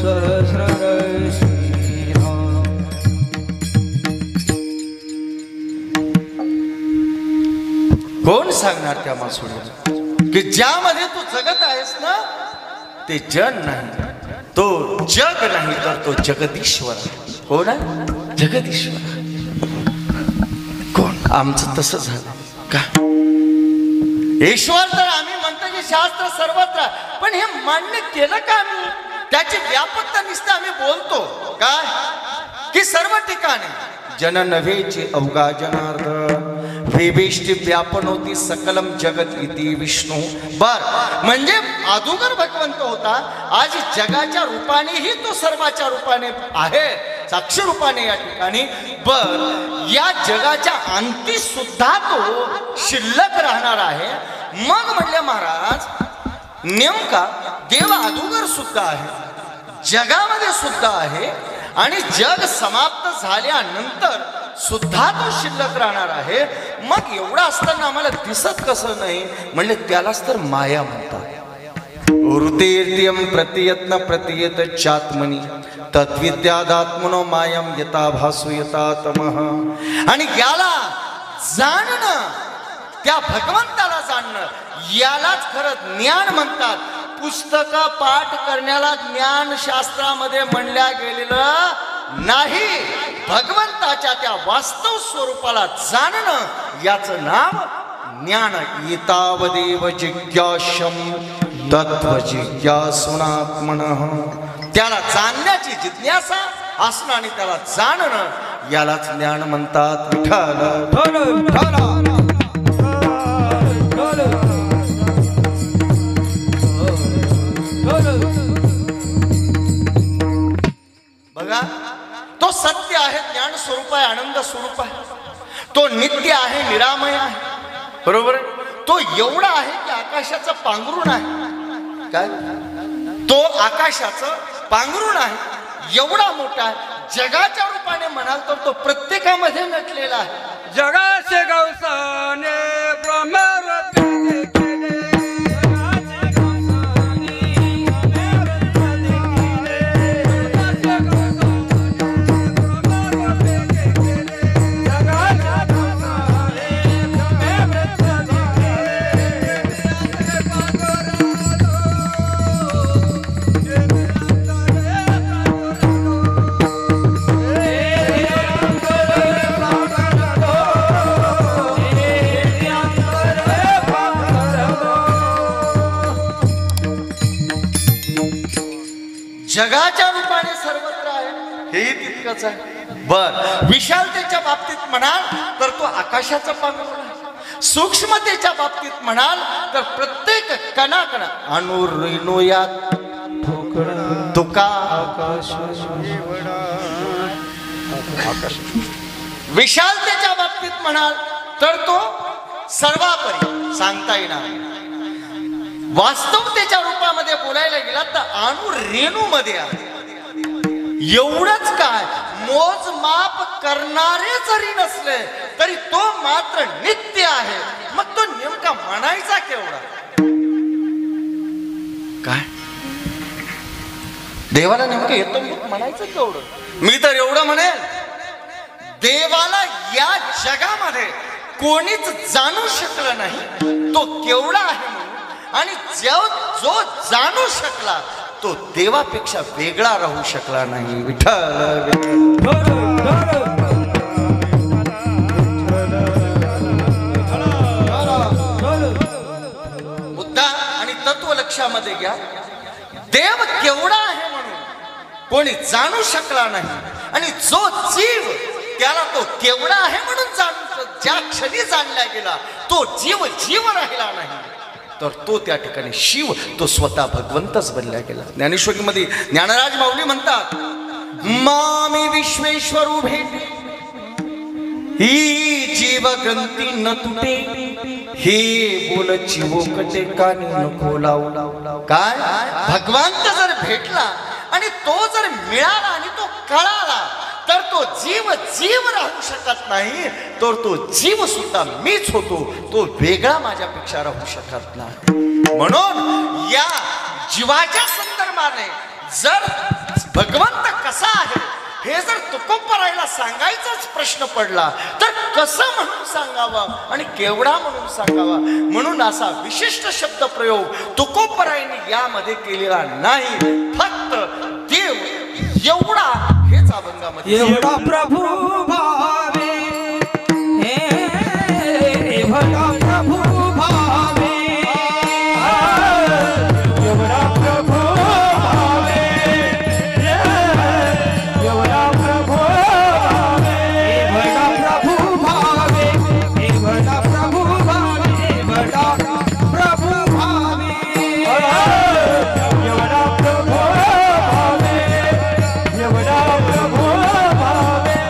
S2: सहस्ररश्मी
S1: कोण सांगणार त्या मासुळीला की ज्यामध्ये तू जगत आहेस ना ते जन नाही तो जग नाही तर तो जगदीश्वर. कोण आहे? जगदीश्वर. कोण? आमचं तसं झालं का? ईश्वर तर आम्ही म्हणतो की शास्त्र सर्वत्र, पण हे मान्य केलं का आम्ही? त्याची व्यापकता नुसतं आम्ही बोलतो काय की सर्व ठिकाणी जन नव्हेचे अवघा जनार्दन वेवेष्टि व्यापनोती सकलम जगत इति विष्णू. बर म्हणजे अगोदर भगवंत होता. आज जगाच्या रूपानेही तो सर्वाच्या रूपाने आहे, साक्ष रूपाने या ठिकाणी. बर या जगाच्या अंती सुद्धा तो शिल्लक राहणार आहे. मग म्हणले महाराज, नेमका देव अगोदर सुद्धा आहे, जगामध्ये सुद्धा आहे आणि जग समाप्त झाल्यानंतर सुद्धा तो शिल्लक राहणार आहे. मग एवढं असताना आम्हाला दिसत कसं नाही? म्हणले त्यालाच तर माया म्हणतात. वृत्तेर्त्यं प्रतियत्न प्रतियत चात्मनी तद्विद्यादात्मनो मायम यथा भासु यथा तमः. आणि याला जाणणं, त्या भगवंताला जाणणं, यालाच खरं ज्ञान म्हणतात. पुस्तक पाठ करण्याला ज्ञान शास्त्रामध्ये म्हणल्या गेलेलं नाही. भगवंताच्या त्या वास्तव स्वरूपाला जाणणं याचं नाव ज्ञान. एतावदेव जिज्ञासं तत्व जिज्ञासुनात्मनः. त्याला जाणण्याची जिज्ञासा असणं आणि त्याला जाणणं यालाच ज्ञान म्हणतात. बघा, तो सत्य आहे, ज्ञान स्वरूप आहे, आनंद स्वरूप आहे, तो नित्य आहे, निरामय आहे. बरोबर आहे. तो एवढा आहे की आकाशाचं पांघरुण आहे. काय? तो आकाशाचं पांघरुण आहे, एवढा मोठा आहे. जगाच्या रूपाने म्हणाल तर तो प्रत्येकामध्ये नटलेला आहे.
S2: जगाचे गवसाने ब्रह्मरूपी केले,
S1: जगाच्या रूपाने सर्वत्र आहे, हेही तितकंच आहे. बर, विशालतेच्या बाबतीत म्हणाल तर तो आकाशाचा पांघरुण आहे. सूक्ष्मतेच्या बाबतीत म्हणाल तर प्रत्येक कणाकणा अनुरेणुयात तुका विशालतेच्या बाबतीत म्हणाल तर तो सर्वापरी सांगता येणार. वास्तवतेच्या रूपामध्ये बोलायला गेला तर अणु रेणू मध्ये आहे. एवढंच काय, मोजमाप करणारे जरी नसले तरी तो मात्र नित्य आहे. मग तो नेमका म्हणायचा केवढा? काय देवाला नेमकं येतो म्हणायचं केवढं? मी तर एवढं म्हणेल, देवाला या जगामध्ये कोणीच जाणू शकलं नाही तो केवढा आहे म्हणून. आणि जो जाणू शकला तो देवापेक्षा वेगळा राहू शकला नाही. विठ्ठल मुद्दा आणि तत्व लक्षामध्ये घ्या. देव केवढा आहे म्हणून कोणी जाणू शकला नाही. आणि जो जीव त्याला तो केवढा आहे म्हणून ज्या क्षणी जाणला गेला तो जीव जीव राहिला नाही, तर तो त्या ठिकाणी शिव, तो स्वतः भगवंतच बनला गेला. ज्ञानेश्वरीमध्ये ज्ञानराज माऊली म्हणतात, मामी विश्वेश्वरू भेटे ही जीव ग्रंथी न तुटे, हे बोल चिवोकटे कानी नको लावू. काय? भगवंत जर भेटला आणि तो जर मिळाला आणि तो कळाला तर तो जीव जीव राहू शकत नाही, तर तो जीव सुद्धा मीच होतो, तो वेगळा माझ्यापेक्षा राहू शकत नाही. म्हणून या जीवाच्या संदर्भाने जर भगवंत कसा आहे हे जर तुकोबरायला सांगायचाच प्रश्न पडला तर कसं म्हणून सांगावा आणि केवढा म्हणून सांगावा? म्हणून असा विशिष्ट शब्द प्रयोग तुकोबरायने यामध्ये केलेला नाही. फक्त देव एवढा हेच अभंगामध्ये.
S2: एवढा प्रभू भावे, एवढा प्रभू भावे, एवढा प्रभू भावे, एवढा प्रभू भावे, एवढा प्रभू भावे, एवढा प्रभू भावे, एवढा प्रभू भावे, एवढा प्रभू भावे, एवढा प्रभू भावे.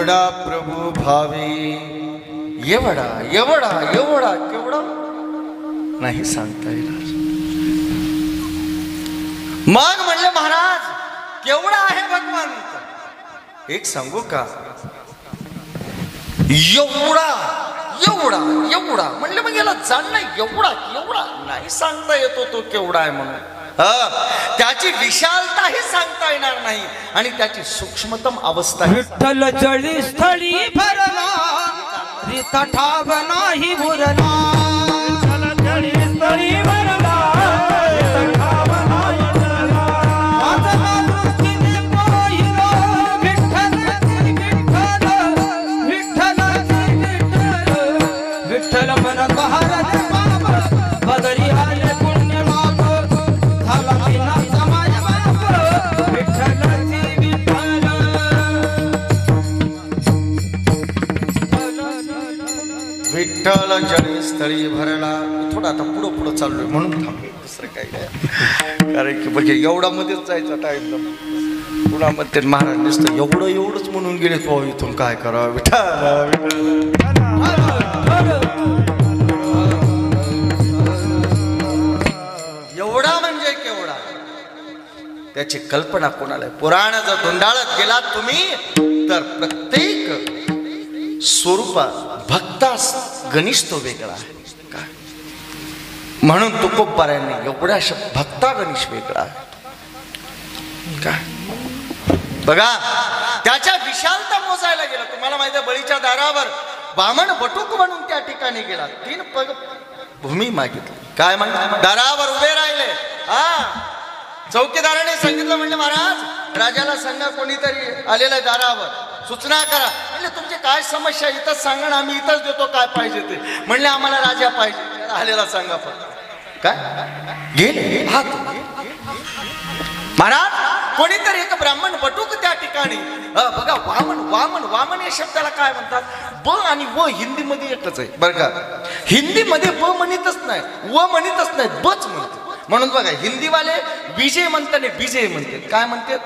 S1: एवढा प्रभू भावे, एवढा एवढा एवढा केवढा नाही सांगता येणार. मग म्हणले महाराज केवढा आहे भगवंत, एक सांगू का, एवढा एवढा एवढा म्हणले. मग याला जाणणं एवढा एवढा नाही सांगता येतो तो केवढा आहे म्हणून. त्याची विशालताही सांगता येणार नाही आणि त्याची सूक्ष्मतम अवस्था.
S2: विठ्ठल जळी स्थळी भरला रित ठाव नाही भुरला. विठ्ठल जळी स्थळी भरला रित ठाव नाही भुरला. माझा दृष्टीने पाहिला विठ्ठलाची विठ्ठल, विठ्ठलाची विठ्ठल. विठ्ठल मन कहार बाबा बदरी आले पुण्य बाप. झाला बिना समाज बाप विठ्ठलाची विठ्ठल.
S1: विठ्ठल जळी स्थळी भरला. थोडं आता पुढं पुढं चाललोय म्हणून थांबलोय, दुसरं काही नाही. कारण की बघे एवढा मध्येच जायचा टाइम पुन्हा मध्ये महाराज नुसतं एवढं एवढंच म्हणून गेले. तो इथून काय करावं विठ्ठल. एवढा म्हणजे केवढा त्याची कल्पना कोणाला. पुराण जर धुंडाळत गेलात तुम्ही तर प्रत्येक स्वरूपात भक्तास गणेश तो वेगळा आहे. काय म्हणून तुकोबारायांनी एवढ्या भक्ता गणेश वेगळा आहे. काय बघा त्याच्या विशालता मोजायला गेला. तुम्हाला माहिती आहे बळीच्या दारावर बामण बटूक म्हणून त्या ठिकाणी गेला. 3 पग भूमी मागितली. काय म्हणतात दारावर उभे राहिले. चौकीदाराने सांगितलं म्हणलं महाराज राजाला सांगा कोणीतरी आलेलं आहे दारावर, सूचना करा. म्हणजे तुमची काय समस्या इथंच सांगा ना, आम्ही इथंच देतो काय पाहिजे ते. म्हणले आम्हाला राजा पाहिजे. आलेला सांगा फक्त. काय गेले महाराज कोणीतरी एक ब्राह्मण बटूक त्या ठिकाणी. बघा वामन वामन वामन या शब्दाला काय म्हणतात, ब आणि व हिंदीमध्ये एकच आहे बरं का. हिंदीमध्ये ब म्हणतच नाही, व म्हणतच नाही, बच म्हणतात. म्हणून बघा हिंदीवाले विजय म्हणतात विजय म्हणतात. काय म्हणतात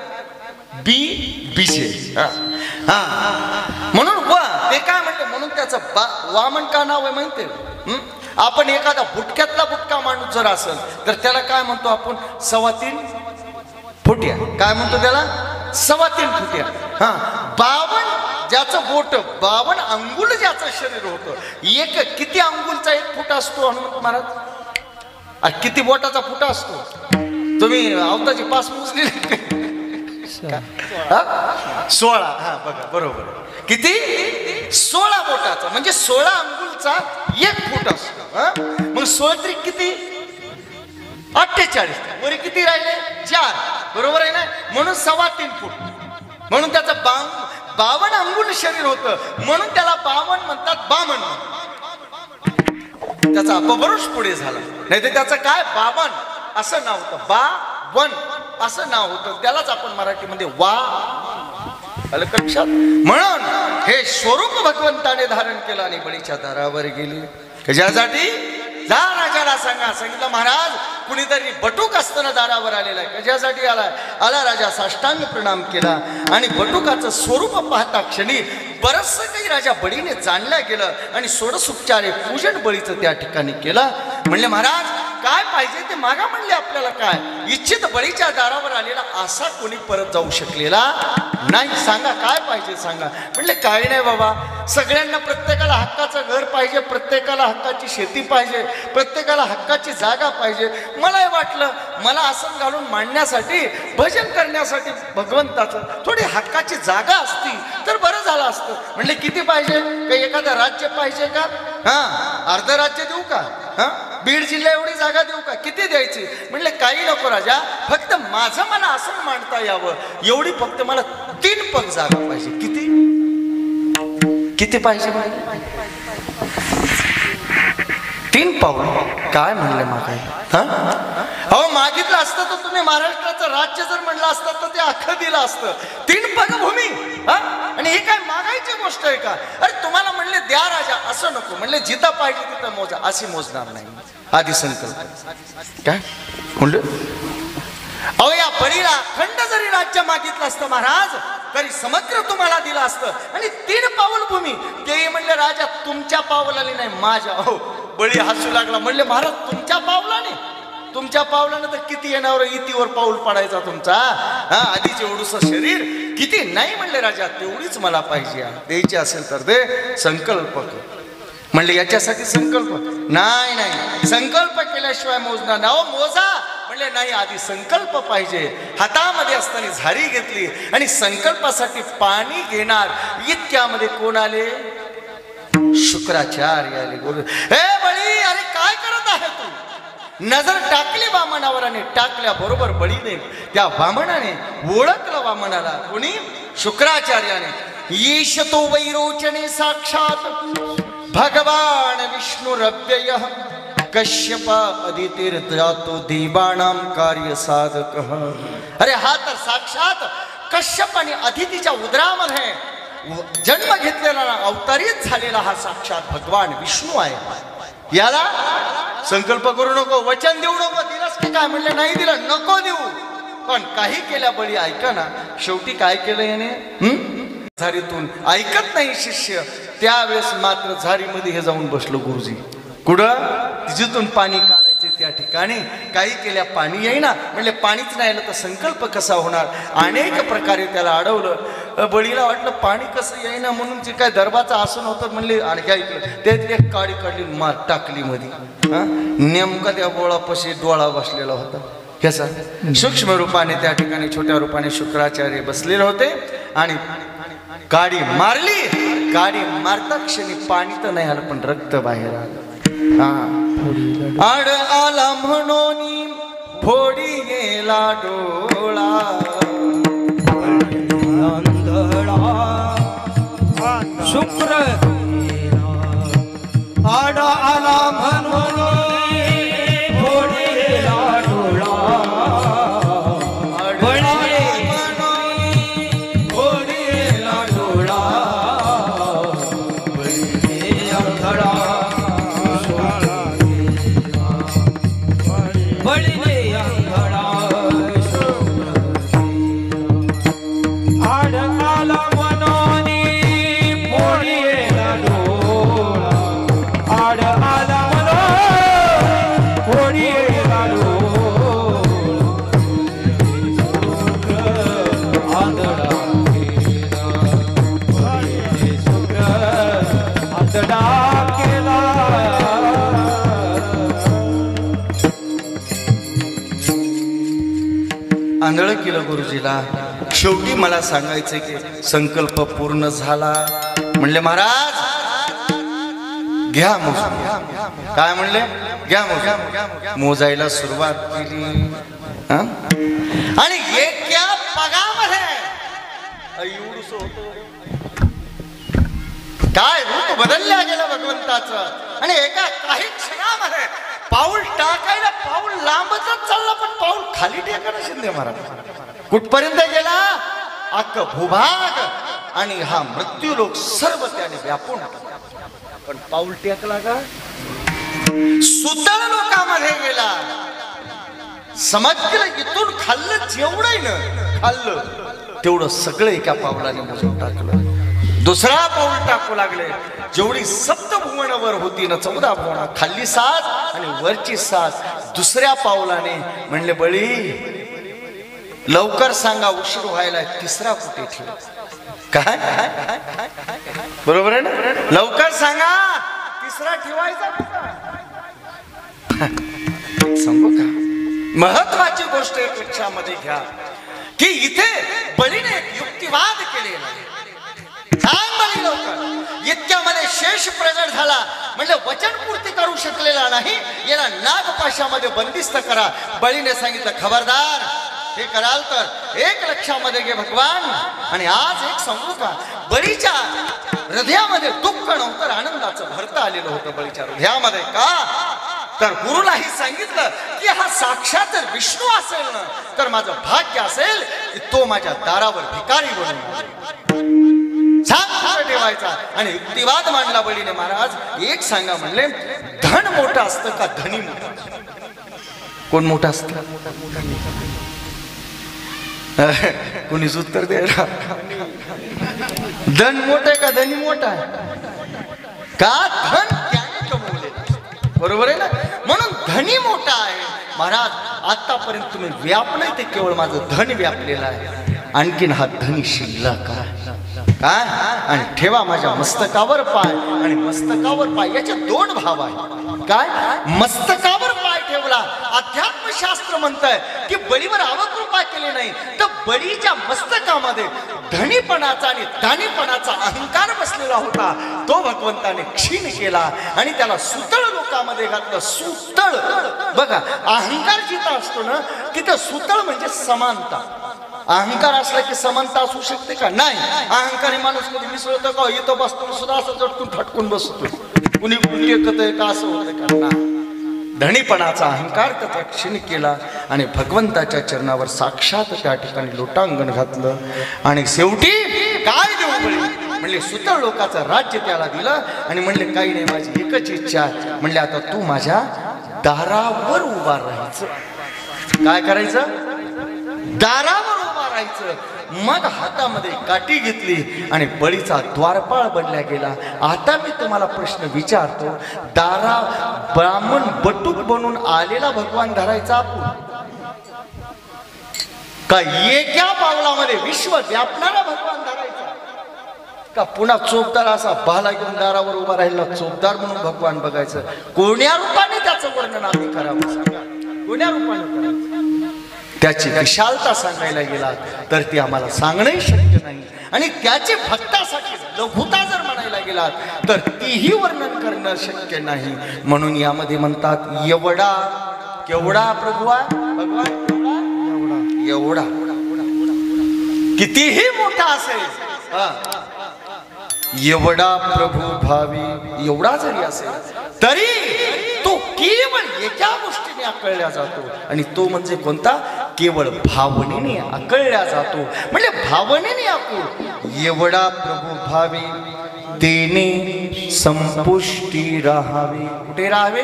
S1: बी विजय. म्हणून व ते काय म्हणते म्हणून त्याचं वामन का नाव आहे म्हणते. आपण एखादा बुटक्यातला बुटका माणूस जर असेल तर त्याला काय म्हणतो आपण 3.25 फुट्या. काय म्हणतो त्याला 3.25 फुट्या. 52 ज्याचं बोट 52 अंगुल ज्याचं शरीर होतं. एक किती अंगुलचा 1 फुट असतो हनुमंत महाराज. किती बोटाचा फुटा असतो तुम्ही अवताची पास मोजली 16. बघा बरोबर किती 16 बोटाचा म्हणजे 16 अंगुलचा 1 फूट असतो. मग 16 किती 48. वरी किती राहिले 4. बरोबर आहे ना. म्हणून 3.25 फूट. म्हणून त्याचं 52 अंगुल शरीर होतं म्हणून त्याला 52 म्हणतात. बामण त्याचा अपभ्रंश पुढे झाला. नाही तर त्याचं काय 52 असं नाव होतं, 52 असं नाव होतं. त्यालाच आपण मराठीमध्ये वा आलं लक्षात. म्हणून हे स्वरूप भगवंताने धारण केलं आणि बळीच्या दारावर गेली. कशासाठी जा राजाला सांगा. सांगितलं महाराज कुणीतरी बटूक असताना दारावर आलेला आहे. कशासाठी आलाय. आला राजा साष्टांग प्रणाम केला आणि बटुकाचं स्वरूप पाहता क्षणी बरंच काही राजा बळीने जाणलं गेलं आणि षोडशोपचारे पूजन बळीचं त्या ठिकाणी केलं. म्हणले महाराज काय पाहिजे ते मागा. म्हणले आपल्याला काय इच्छित बळीच्या दारावर आलेला असा कोणी परत जाऊ शकलेला नाही. सांगा काय पाहिजे सांगा. म्हणले काही नाही बाबा, सगळ्यांना प्रत्येकाला हक्काचं घर पाहिजे, प्रत्येकाला हक्काची शेती पाहिजे, प्रत्येकाला हक्काची जागा पाहिजे. मला वाटलं मला आसन घालून मांडण्यासाठी भजन करण्यासाठी भगवंताचं थोडी हक्काची जागा असती तर बरं झालं असतं. म्हणले किती पाहिजे. काही एखादं राज्य पाहिजे का. अर्ध राज्य देऊ का. बीड जिल्हा एवढी जागा देऊ का. किती द्यायची. म्हणले काही नको राजा, फक्त माझं मला आसन मांडता यावं एवढी फक्त मला 3 पग जागा पाहिजे. किती किती पाहिजे. 3 पाऊल. काय म्हणले मागायला. अहो मागितलं असतं तर तुम्ही महाराष्ट्राचं राज्य जर म्हणलं असतं तर ते अख्खं दिलं असतं. 3 पग भूमी. आणि हे काय मागायची गोष्ट आहे का. अरे तुम्हाला म्हणले द्या राजा असं नको. म्हणले जिथं पाहिजे तिथं मोजा. अशी मोजणार नाही. आधी संकल्प काय म्हणलं. अहो या बळीला अखंड जरी राज्य मागितलं असतं महाराज तरी समग्र तुम्हाला दिलं असतं आणि 3 पाऊल भूमी ते म्हणले राजा तुमच्या पावलाने नाही माझ्या. हो बळी हसू लागला म्हणले महाराज तुमच्या पावलाने तुमच्या पावलाने तर किती येणार इतीवर पाऊल पडायचा तुमचा. आधीच एवढूस शरीर किती नाही म्हणले राजा तेवढीच मला पाहिजे द्यायची असेल तर दे संकल्प म्हणले याच्यासाठी संकल्प नाही नाही संकल्प केल्याशिवाय मोजणार ना. मोजा म्हणले नाही आधी संकल्प पाहिजे. हातामध्ये असताना झारी घेतली आणि संकल्पासाठी पाणी घेणार इतक्यामध्ये कोण आले शुक्राचार्य आले. गुरु हे बळी अरे काय करत आहे तू. नजर टाकली वामनावर आणि टाकल्या बरोबर बळीने त्या वामनाने ओळखलं वामनाला कोणी शुक्राचार्याने. ईशतो वैरोचने साक्षात भगवान विष्णुरव्यय कश्यप अदितीर्जातो देवानां कार्य साधक. अरे हा तर साक्षात कश्यप आणि अदितीच्या उदरामध्ये जन्म घेतलेला अवतरित झालेला हा साक्षात भगवान विष्णू आहे. याला संकल्प करू नको वचन देऊ नको. दिलंस की काय म्हणले नाही दिलं नको देऊ पण काही केल्या बळी ऐका ना. शेवटी काय केलं याने झारीतून ऐकत नाही शिष्य. त्यावेळेस मात्र झारीमध्ये हे जाऊन बसलो गुरुजी. कुठं जिथून पाणी काढायचे त्या ठिकाणी काही केल्या पाणी येईना म्हणले पाणीच नाही आलं तर संकल्प कसा होणार. अनेक प्रकारे त्याला अडवलं. बळीला वाटलं पाणी कसं येईना म्हणून जे काय दरबाचं आसन होतं म्हणले आणखी ऐकलं त्यात एक काडी काढली मार टाकली मध्ये. नेमका त्या बोळापाशी डोळा बसलेला होता ह्याचा. सूक्ष्म रूपाने त्या ठिकाणी छोट्या रूपाने शुक्राचार्य बसलेले होते आणि काडी मारली. काडी मारता क्षणी पाणी तर नाही आलं पण रक्त बाहेर आलं. आड आला म्हणून फोडी गेला डोळा
S2: शुक्र आड आला म्हणून फोडी गेला डोळा.
S1: आंधळ केलं गुरुजीला. शेवटी मला सांगायचं की संकल्प पूर्ण झाला. म्हणले महाराज घ्या मोज. काय म्हणले घ्या मोज. मोजायला सुरुवात केली आणि एका पगामध्ये काय रूप बदलल्या गेलं भगवंताचं आणि एका काही क्षणामध्ये पाऊल टाकायला पाऊल लांबच चालला पण पाऊल खाली टेकला. शिंदे महाराज कुठपर्यंत गेला अख्ख भूभाग आणि हा मृत्यू लोक सर्व त्याने व्यापून पण पाऊल टेकला का सुतळ लोकांमध्ये गेला. समग्र इथून खाल्लं जेवढंही न खाल्लं तेवढं सगळं एका पावलाने मोजून टाकलं. दुसरा पाऊल टाकू लागले. जेवढी सप्तभुवनावर होती ना 14 भुवना खाल्ली 7 आणि वरची 7. दुसऱ्या पावलाने म्हणले बळी लवकर सांगा उशीर व्हायला. तिसरा कुठे ठेव काय बरोबर आहे ना. लवकर सांगा तिसरा ठेवायचा सांगू का. महत्वाची गोष्ट एक लक्षामध्ये घ्या की इथे बळीने युक्तिवाद केलेला आहे. इतक्यामध्ये शेष प्रगट झाला. म्हणजे वचनपूर्ती करू शकलेला नाही. याला नागपाशामध्ये बंदिस्त करा. बळीने सांगितलं खबरदार हे कराल तर एक लक्षामध्ये घे भगवान. आणि आज एक सांगू का बळीच्या हृदयामध्ये दुःख नव्हतं आनंदाचं भरता आलेलं होतं बळीच्या हृदयामध्ये. का तर गुरुलाही सांगितलं की हा साक्षात विष्णू असेल ना तर माझं भाग्य असेल की तो माझ्या दारावर भिकारी बनून ठेवायचा. आणि युक्तिवाद मांडला बळीने. महाराज एक सांगा म्हणले धन मोठं असतं का धनी मोठं. कोण मोठं असतं कुणीच उत्तर दे धन मोठं आहे का धनी मोठा आहे का धन त्याने कमवले बरोबर आहे ना म्हणून धनी मोठा आहे महाराज आतापर्यंत तुम्ही व्यापलंय ते केवळ माझं धन व्यापलेलं आहे आणखीन हा धनी शिल्लक काय आणि ठेवा माझ्या मस्तकावर पाय आणि मस्तकावर पाय याचे दोन भाव आहे काय मस्तकावर पाय ठेवला अध्यात्मशास्त्र म्हणतंय की बळीवर आवकृपा केली नाही तर बळीच्या मस्तकामध्ये धनीपणाचा आणि दानीपणाचा अहंकार बसलेला होता तो भगवंताने क्षीण केला आणि त्याला सुतळ लोकामध्ये घातलं सुतळ बघा अहंकार जिथं असतो ना तिथं सुतळ म्हणजे समानता अहंकार असला की समानता असू शकते का नाही अहंकारी माणूस कधी मिसळतो का इथं बसतो सुद्धा असं झटकून फटकून बसतो कुणी कुणी एकत आहे का असं होतं का नाही धनीपणाचा अहंकार त्याचा क्षीण केला आणि भगवंताच्या चरणावर साक्षात त्या ठिकाणी लोटांगण घातलं आणि शेवटी काय देऊ बळी म्हणले सुतळ लोकाचं राज्य त्याला दिलं आणि म्हणले काही नाही माझी एकच इच्छा म्हणले आता तू माझ्या दारावर उभा राहायचं काय करायचं दारावर उभा राहायचं मग हातामध्ये काठी घेतली आणि बळीचा द्वारपाळ बनला गेला आता मी तुम्हाला प्रश्न विचारतो दारा ब्राह्मण बटूक बनून आलेला भगवान धरायचा आपण का एका पावलामध्ये विश्व व्यापणारा भगवान धरायचा का पुन्हा चोपदार असा बाला घेऊन दारावर उभा राहिला चोपदार म्हणून भगवान बघायचं कोण्या रूपाने त्याचं वर्णन आम्ही करावं कोण्या रूपाने करायचं त्याची विशालता सांगायला गेला तर ती आम्हाला सांगणंही शक्य नाही आणि त्याची भक्तासाठी लघुता जर म्हणायला गेला तर तीही वर्णन करणं शक्य नाही म्हणून यामध्ये म्हणतात एवढा केवढा प्रभू आहे भगवान एवढा कितीही मोठा असेल एवढा प्रभू भावी एवढा जरी असेल तरी तो केवळ एका गोष्टीने आकळल्या जातो आणि तो म्हणजे कोणता केवळ भावनेने आकळल्या जातो म्हणजे भावनेने आकूळ एवढा प्रभू भावी तेने संपुष्टी राहावे कुठे राहावे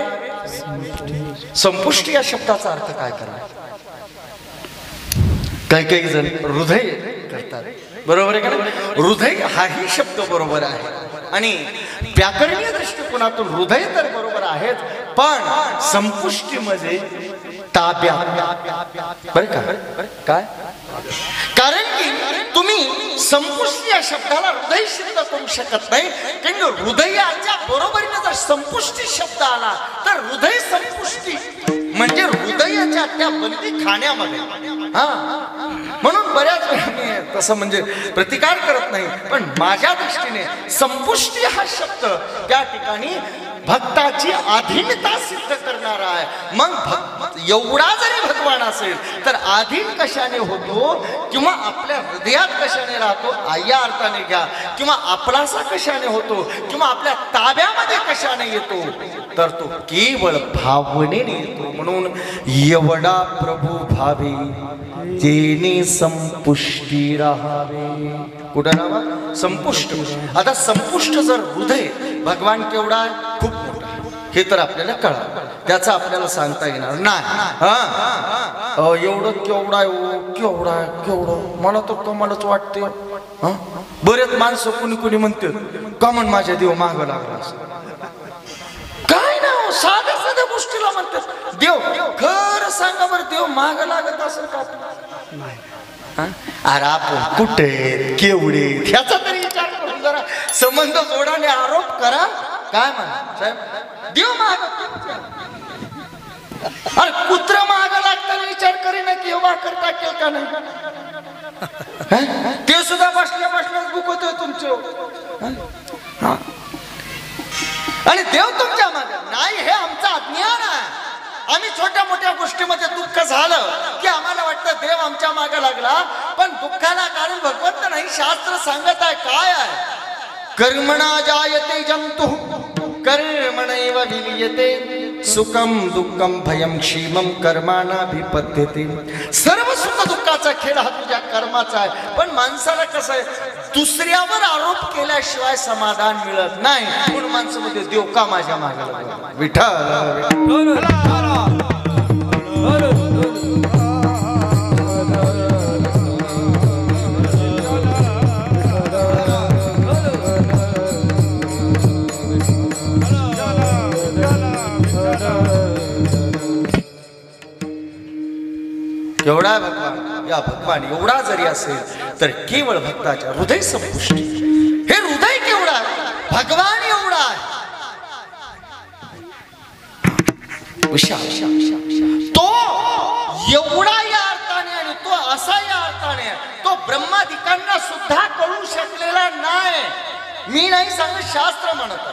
S1: संपुष्टी या शब्दाचा अर्थ काय करा काही जण हृदय करतात बरोबर आहे का हृदय हाही शब्द बरोबर आहे आणि व्याकरणीय दृष्टिकोनातून हृदय तर बरोबर आहेच पण संपुष्टी म्हणजे ताब्यात बरं का काय कारण की तुम्ही संपुष्टी या शब्दाला हृदय सिद्ध करू शकत नाही कारण हृदयाच्या बरोबरीने जर संपुष्टी शब्द आला तर हृदय संपुष्टी म्हणजे हृदयाच्या त्या बंदी खाण्यामध्ये म्हणून बऱ्याच वेळा तसं म्हणजे प्रतिकार करत नाही पण माझ्या दृष्टीने संपुष्टी हा शब्द त्या ठिकाणी भक्ताची अधीनता सिद्ध करणारा आहे मग एवढा जरी भगवान असेल तर अधीन कशाने होतो किंवा आपल्या हृदयात कशाने राहतो या अर्थाने घ्या किंवा आपलासा कशाने होतो किंवा आपल्या ताब्यामध्ये कशाने येतो तर तो केवळ भावनेने येतो म्हणून एवढा प्रभू भावे तेने संपुष्टी राहावे कुठं राहावा संपुष्ट आता संपुष्ट जर हृदय भगवान केवढा खूप मोठा हे तर आपल्याला कळा त्याचा आपल्याला सांगता येणार नाही एवढं केवढा केवढा केवढं मला तर कमालच वाटते बरेच माणसं कुणी कुणी म्हणते का म्हण माझ्या देव मागं लागला असं काय ना साध्या साध्या गोष्टीला म्हणतात देव खरं सांगा बरं देव माग लागत असेल का अरे आपण कुठे केवढे ह्याचा तरी विचार करून जरा संबंध जोडाने आरोप करा काय म्हणा साहेब देव माग अरे कुत्रा माग लागताना विचार करीना की वाकर टाकेल का नाही ते सुद्धा बसल्या बसल्याच बुकवतोय तुमचे आणि देव तुमच्या मागे नाही हे आमचं अज्ञान आहे आम्ही छोट्या मोठ्या गोष्टीमध्ये दुःख झालं की आम्हाला वाटतं देव आमच्या मागे लागला पण दुःखाला कारण भगवंत नाही शास्त्र सांगत आहे काय आहे कर्मणा जायते जंतु कर्मणैव विलीयते सुखम दुःखम भयम क्षीमम कर्माणाभिपद्यते सर्व सुख दुःखाचा खेळ हा तुझ्या कर्माचा आहे पण माणसाला कसं आहे दुसऱ्यावर आरोप केल्याशिवाय समाधान मिळत नाही म्हणून माणसामध्ये देव का माझ्या मागे लागला विठ्ठल या भगवान एवढा जरी असेल तर केवळ भक्ताच्या हृदय संपुष्टी. हे हृदय केवढा आहे, भगवान एवढा आहे. तो एवढा या अर्थाने आणि तो असा या अर्थाने तो ब्रह्मादिकांना सुद्धा कळू शकलेला नाही. मी नाही सांगत, शास्त्र म्हणत.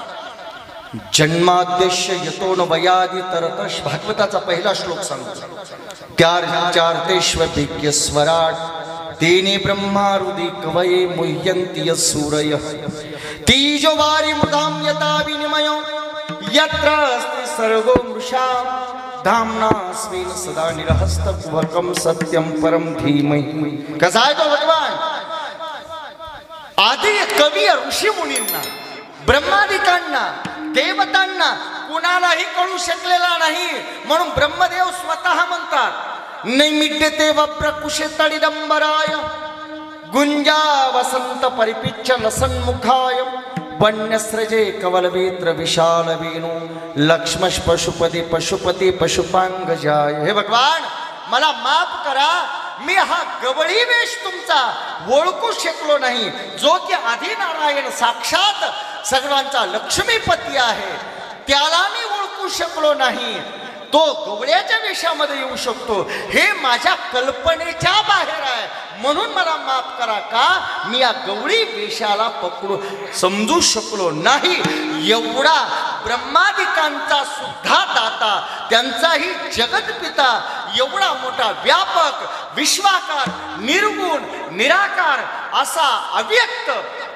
S1: जन्माद्यश्य यतो न वयादि तरतश, भागवताचा पहिला श्लोक सांगतो. चार्तेष्वभिज्ञ स्वराट तेने ब्रह्मारुदि कवये मुह्यन्ति सूरयः तेजो वारि मृदां यथा विनिमयो यत्र अस्ति सर्गो मृषा धामना स्वेन सदा निरहस्तकुहकं सत्यं परम धीमहि. कसा आहे तो भगवान? आधी कवी ऋषी मुनींना, ब्रह्मादिकांना, देवतांना कुणालाही कळू शकलेला नाही. म्हणून ब्रह्मदेव स्वतः म्हणतात नैमिड्यते वप्रकुशे तडिदंबराय गुंजा वसंत परिपिच्छ लसन्मुखाय वन्यस्रजे कवलवेत्र विशाल वेणु लक्ष्मश पशुपती पशुपती पशुपांगजाय. हे भगवान मला माफ करा, मी हा गवळी वेश तुमचा ओळखू शकलो नाही. जो की आधी नारायण साक्षात सर्वांचा लक्ष्मीपती आहे त्याला मी ओळखू शकलो नाही. तो गवळ्याच्या वेशामध्ये येऊ शकतो हे माझ्या कल्पनेच्या बाहेर आहे. म्हणून मला माफ करा का मी या गवळी वेशाला पकडू समजू शकलो नाही. एवढा ब्रह्मादिकांचा सुद्धा दाता, त्यांचाही जगतपिता, एवढा मोठा व्यापक विश्वाकार निर्गुण निराकार असा अव्यक्त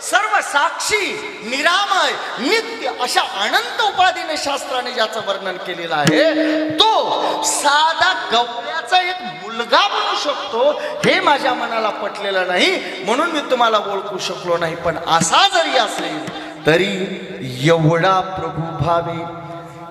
S1: सर्व साक्षी निरामय नित्य अशा अनंत उपाधीने शास्त्राने ज्याचं वर्णन केलेलं आहे तो साधा गवळ्याचा एक मुलगा बनू शकतो हे माझ्या मनाला पटलेलं नाही. म्हणून मी तुम्हाला ओळखू शकलो नाही. पण असा जरी असेल तरी एवढा प्रभू भावे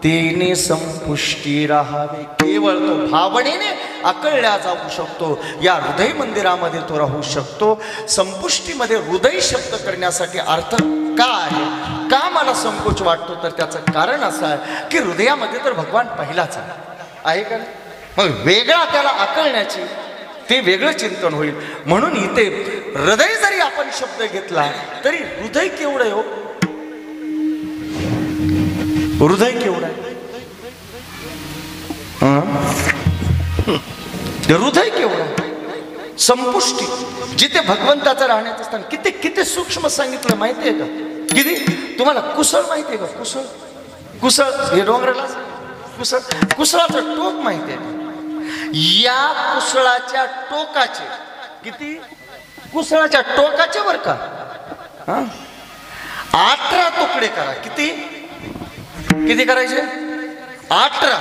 S1: तेने संपुष्टी राहावे. केवळ तो भावनेने आकळल्या जाऊ शकतो. या हृदय मंदिरामध्ये तो राहू शकतो. संपुष्टीमध्ये हृदय शब्द करण्यासाठी अर्थ का आहे, का मला संकोच वाटतो, तर त्याचं कारण असं आहे की हृदयामध्ये तर भगवान पहिलाच आहे का. मग वेगळा त्याला आकळण्याची ते वेगळं चिंतन होईल. म्हणून इथे हृदय जरी आपण शब्द घेतला तरी हृदय केवढं आहे हो, हृदय केवढं आहे, हृदय केवढं आहे. संपुष्टी जिथे भगवंताचं राहण्याचं स्थान किती किती सूक्ष्म सांगितलं माहिती आहे का. किती तुम्हाला कुसळ माहिती आहे का. कुसळ कुसळ हे डोंगराला कुसळ, कुसळाचं टोक माहिती आहे का. या कुसळाच्या टोकाचे किती, कुसळाच्या टोकाचे बर का 18 तुकडे करा. किती किती करायचे 18.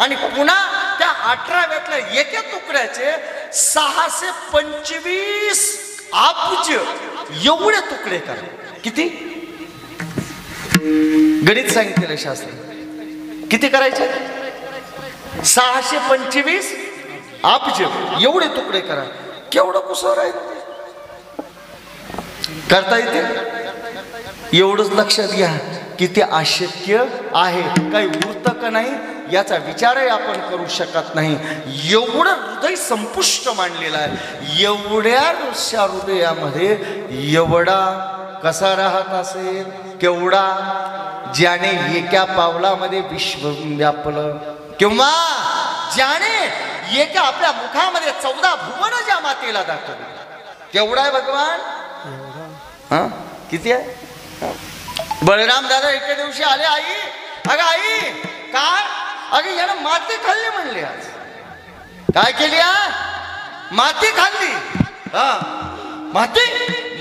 S1: आणि पुन्हा त्या 18व्यातल्या एका तुकड्याचे 625 अब्ज एवढे तुकडे करा. किती गणित सांगितलेलं शास्त्र. किती करायचे 625 अब्ज एवढे तुकडे करा. केवढं कुसळ आहे करता येते. एवढंच लक्षात घ्या की ते अशक्य आहे, काही उरतं का नाही याचा विचारही आपण करू शकत नाही. एवढं हृदय संपुष्ट मांडलेलं आहे. एवढ्या हृदयामध्ये एवढा कसा राहत असेल, केवढा ज्याने एका पावलामध्ये विश्व व्यापलं, किंवा ज्याने एका आपल्या मुखामध्ये 14 भुवन ज्या मातेला दाखवली, केवढा आहे भगवान. हा किती आहे. बळराम दादा एके दिवशी आले, आई अगं आई काय, अगं यानं माती खाल्ली म्हणले. आज काय केली, माती खाल्ली.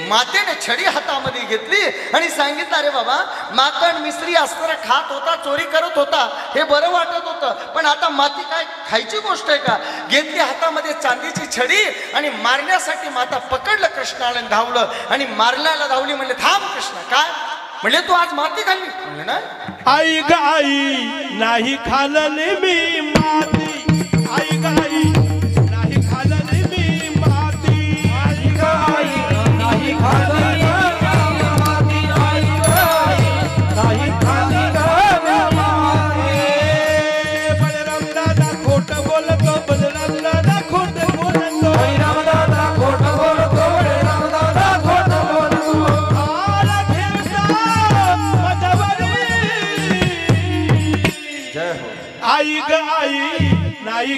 S1: मातेने छडी हातामध्ये घेतली आणि सांगितलं अरे बाबा माकड मिस्त्री अस्त्र खात होता, चोरी करत होता, हे बरं वाटत होतं, पण आता माती काय खायची गोष्ट आहे का. घेतली हातामध्ये चांदीची छडी आणि मारण्यासाठी माता पकडलं कृष्णाला, धावलं आणि मारण्याला धावली. म्हणले थांब कृष्णा, काय म्हणले तू आज माती खाल्ली. म्हणले ना
S2: आई गाई नाही खाल्ली मी माती, आई गाई नाही खाल्ली मी माती, आई गाई नाही खाल्ली माती, आई गाई नाही खाल्ली माती. बलराम दादा खोट बोलतो, बलराम दादा खोट बोलतो, बलराम दादा